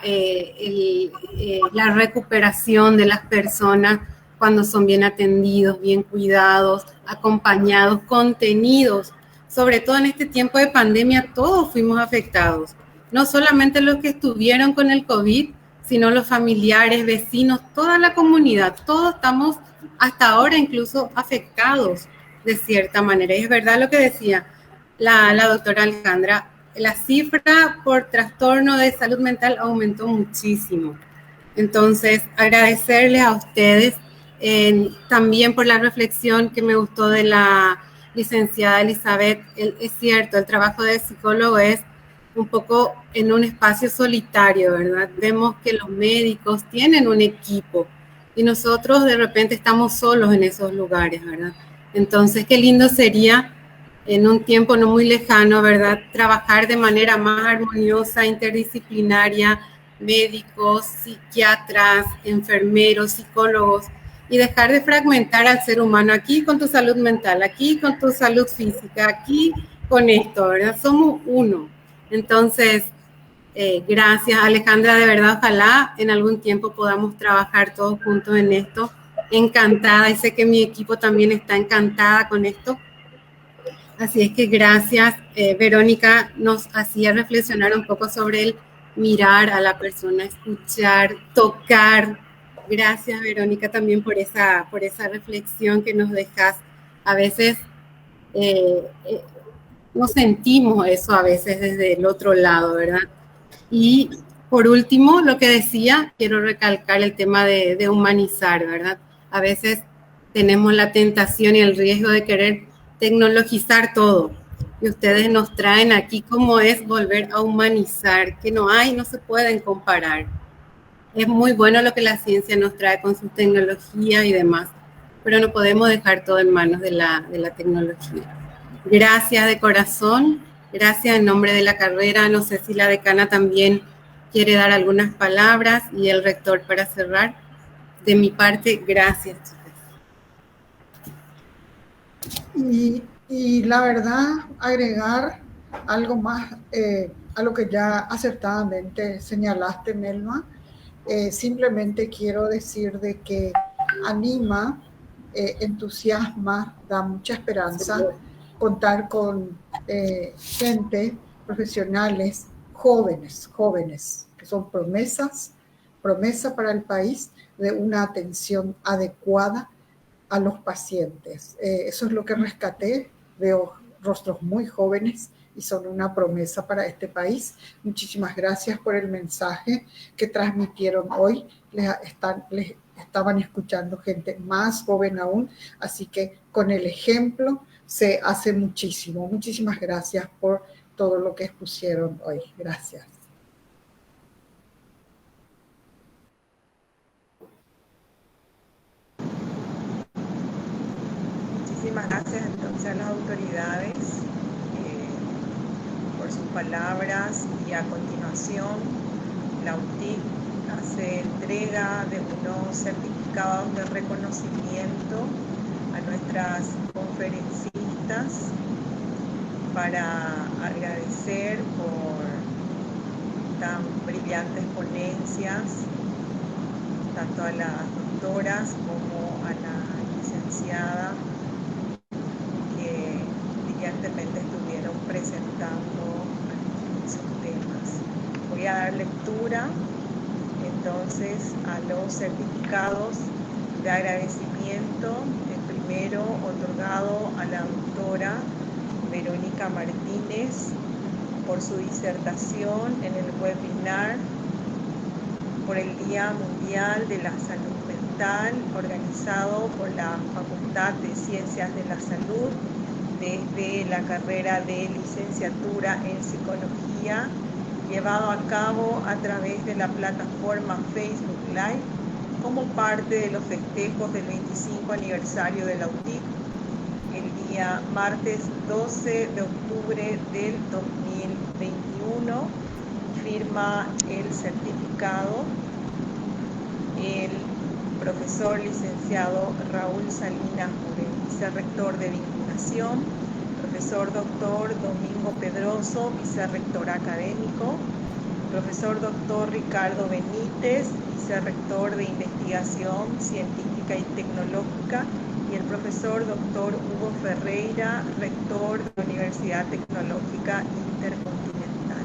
la recuperación de las personas cuando son bien atendidos, bien cuidados, acompañados, contenidos. Sobre todo en este tiempo de pandemia, todos fuimos afectados. No solamente los que estuvieron con el COVID, sino los familiares, vecinos, toda la comunidad. Todos estamos hasta ahora incluso afectados de cierta manera. Y es verdad lo que decía la doctora Alejandra, la cifra por trastorno de salud mental aumentó muchísimo. Entonces, agradecerles a ustedes también por la reflexión que me gustó de la licenciada Elizabeth. Es cierto, el trabajo de psicólogo es un poco en un espacio solitario, ¿verdad? Vemos que los médicos tienen un equipo y nosotros de repente estamos solos en esos lugares, ¿verdad? Entonces, qué lindo sería en un tiempo no muy lejano, ¿verdad? Trabajar de manera más armoniosa, interdisciplinaria, médicos, psiquiatras, enfermeros, psicólogos, y dejar de fragmentar al ser humano aquí con tu salud mental, aquí con tu salud física, aquí con esto, ¿verdad? Somos uno. Entonces, gracias, Alejandra, de verdad, ojalá en algún tiempo podamos trabajar todos juntos en esto. Encantada, y sé que mi equipo también está encantada con esto. Así es que gracias. Verónica nos hacía reflexionar un poco sobre el mirar a la persona, escuchar, tocar. Gracias, Verónica, también por esa reflexión que nos dejas. A veces no sentimos eso a veces desde el otro lado, ¿verdad? Y por último, lo que decía, quiero recalcar el tema de humanizar, ¿verdad? A veces tenemos la tentación y el riesgo de querer tecnologizar todo. Y ustedes nos traen aquí cómo es volver a humanizar, que no se pueden comparar. Es muy bueno lo que la ciencia nos trae con su tecnología y demás, pero no podemos dejar todo en manos de la tecnología. Gracias de corazón, gracias en nombre de la carrera. No sé si la decana también quiere dar algunas palabras y el rector para cerrar. De mi parte, gracias, chicas. Y la verdad, agregar algo más a lo que ya acertadamente señalaste, Melma. Simplemente quiero decir de que anima, entusiasma, da mucha esperanza contar con gente, profesionales, jóvenes, que son promesa para el país de una atención adecuada a los pacientes. Eso es lo que rescaté. Veo rostros muy jóvenes y son una promesa para este país. Muchísimas gracias por el mensaje que transmitieron hoy. Les estaban escuchando gente más joven aún, así que con el ejemplo se hace muchísimo. Muchísimas gracias por todo lo que expusieron hoy. Gracias. Muchísimas gracias entonces a las autoridades por sus palabras, y a continuación la UTIC hace entrega de unos certificados de reconocimiento a nuestras conferencistas para agradecer por tan brillantes ponencias, tanto a las doctoras como a la licenciada que brillantemente estuvieron presentando sus temas. Voy a dar lectura entonces a los certificados de agradecimiento, el primero otorgado a la doctora Verónica Martínez por su disertación en el webinar por el Día Mundial de la Salud Mental, organizado por la Facultad de Ciencias de la Salud desde la carrera de licenciatura en Psicología, llevado a cabo a través de la plataforma Facebook Live como parte de los festejos del 25 aniversario de la UTIC, el día martes 12 de octubre del 2021. Firma el certificado el profesor licenciado Raúl Salinas Morel, vicerrector de vinculación, profesor doctor Domingo Pedroso, vicerrector académico, profesor doctor Ricardo Benítez, vicerrector de investigación científica y tecnológica, y el profesor doctor Hugo Ferreira, rector de la Universidad Tecnológica Intercontinental.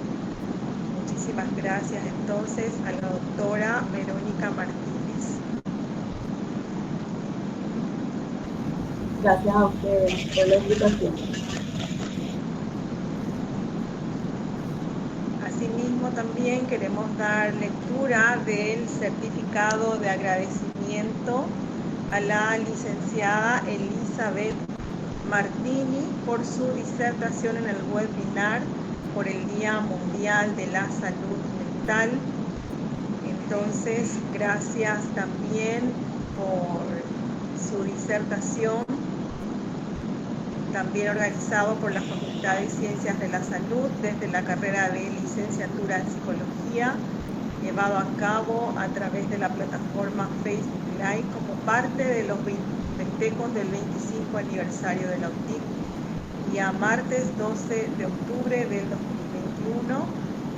Muchísimas gracias entonces a la doctora Verónica Martínez. Gracias a ustedes por la invitación. Asimismo, también queremos dar lectura del certificado de agradecimiento a la licenciada Elizabeth Martini por su disertación en el webinar por el Día Mundial de la Salud Mental. Entonces, gracias también por su disertación, también organizado por la Facultad de Ciencias de la Salud desde la carrera de licenciatura en Psicología, llevado a cabo a través de la plataforma Facebook Live como parte de los festejos del 25 aniversario de la UTIC, día martes 12 de octubre del 2021.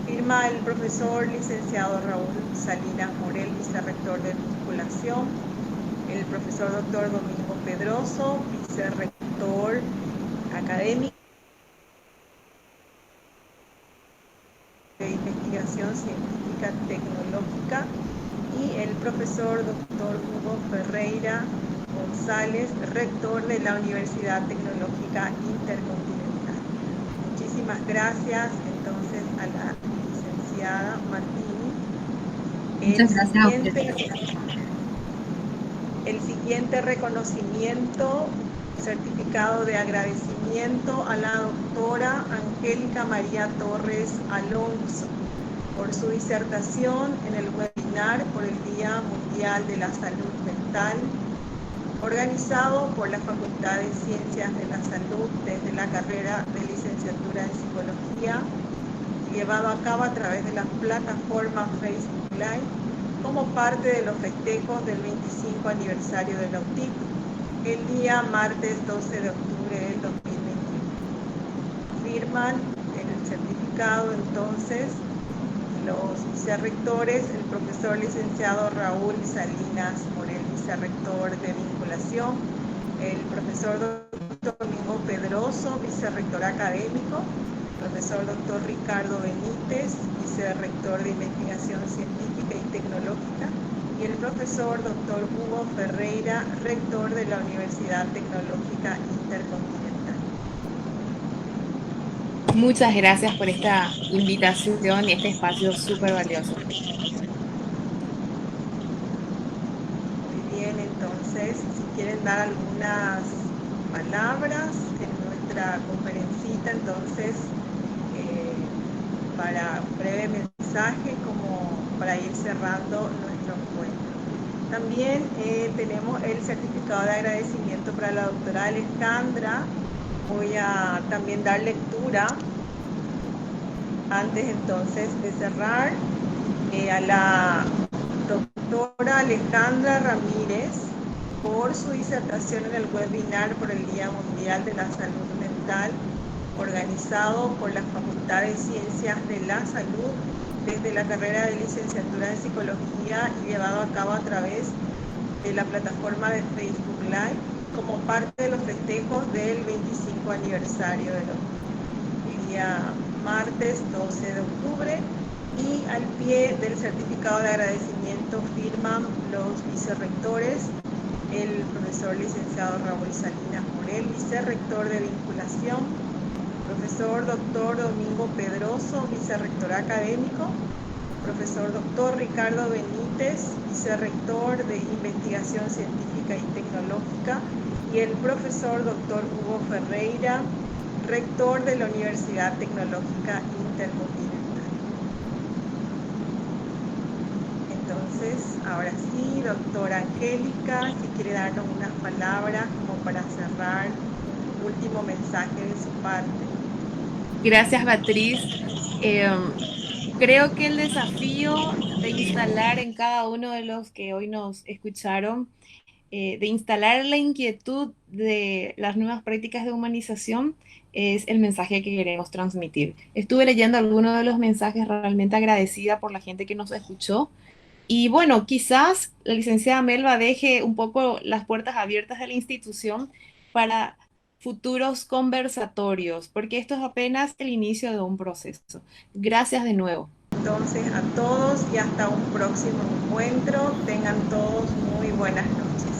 Firma el profesor licenciado Raúl Salinas Morel, vicerrector de vinculación, el profesor doctor Domingo Pedroso, vicerrector académico de investigación científica tecnológica, y el profesor doctor Hugo Ferreira González, rector de la Universidad Tecnológica Intercontinental. Muchísimas gracias entonces a la licenciada Martini. Muchas gracias a usted. El siguiente reconocimiento, certificado de agradecimiento a la doctora Angélica María Torres Alonso por su disertación en el webinar por el Día Mundial de la Salud Mental, organizado por la Facultad de Ciencias de la Salud desde la carrera de licenciatura en Psicología, llevado a cabo a través de la plataforma Facebook Live como parte de los festejos del 25 aniversario de la UTIC, el día martes 12 de octubre del 2021. Firman en el certificado entonces los vicerrectores, el profesor licenciado Raúl Salinas Morel, vicerrector de vinculación, el profesor doctor Domingo Pedroso, vicerrector académico, profesor doctor Ricardo Benítez, vicerrector de investigación científica y tecnológica, y el profesor doctor Hugo Ferreira, rector de la Universidad Tecnológica Intercontinental. Muchas gracias por esta invitación y este espacio súper valioso. Muy bien, entonces, si quieren dar algunas palabras en nuestra conferencita, entonces, para un breve mensaje como para ir cerrando nuestro encuentro. También tenemos el certificado de agradecimiento para la doctora Alejandra. Voy a también dar lectura antes entonces de cerrar a la doctora Alejandra Ramírez por su disertación en el webinar por el Día Mundial de la Salud Mental, organizado por la Facultad de Ciencias de la Salud desde la carrera de licenciatura en Psicología y llevado a cabo a través de la plataforma de Facebook Live como parte de los festejos del 25 aniversario de el día martes 12 de octubre, y al pie del certificado de agradecimiento firman los vicerrectores, el profesor licenciado Raúl Salinas Morel, vicerrector de vinculación, profesor doctor Domingo Pedroso, vicerrector académico, profesor doctor Ricardo Benítez, vicerrector de investigación científica y tecnológica, y el profesor doctor Hugo Ferreira, rector de la Universidad Tecnológica Intercontinental. Entonces, ahora sí, doctora Angélica, si quiere darnos unas palabras como para cerrar, último mensaje de su parte. Gracias, Beatriz. Creo que el desafío de instalar en cada uno de los que hoy nos escucharon, de instalar la inquietud de las nuevas prácticas de humanización, es el mensaje que queremos transmitir. Estuve leyendo algunos de los mensajes, realmente agradecida por la gente que nos escuchó. Y bueno, quizás la licenciada Melba deje un poco las puertas abiertas de la institución para futuros conversatorios, porque esto es apenas el inicio de un proceso. Gracias de nuevo. Entonces, a todos y hasta un próximo encuentro. Tengan todos muy buenas noches.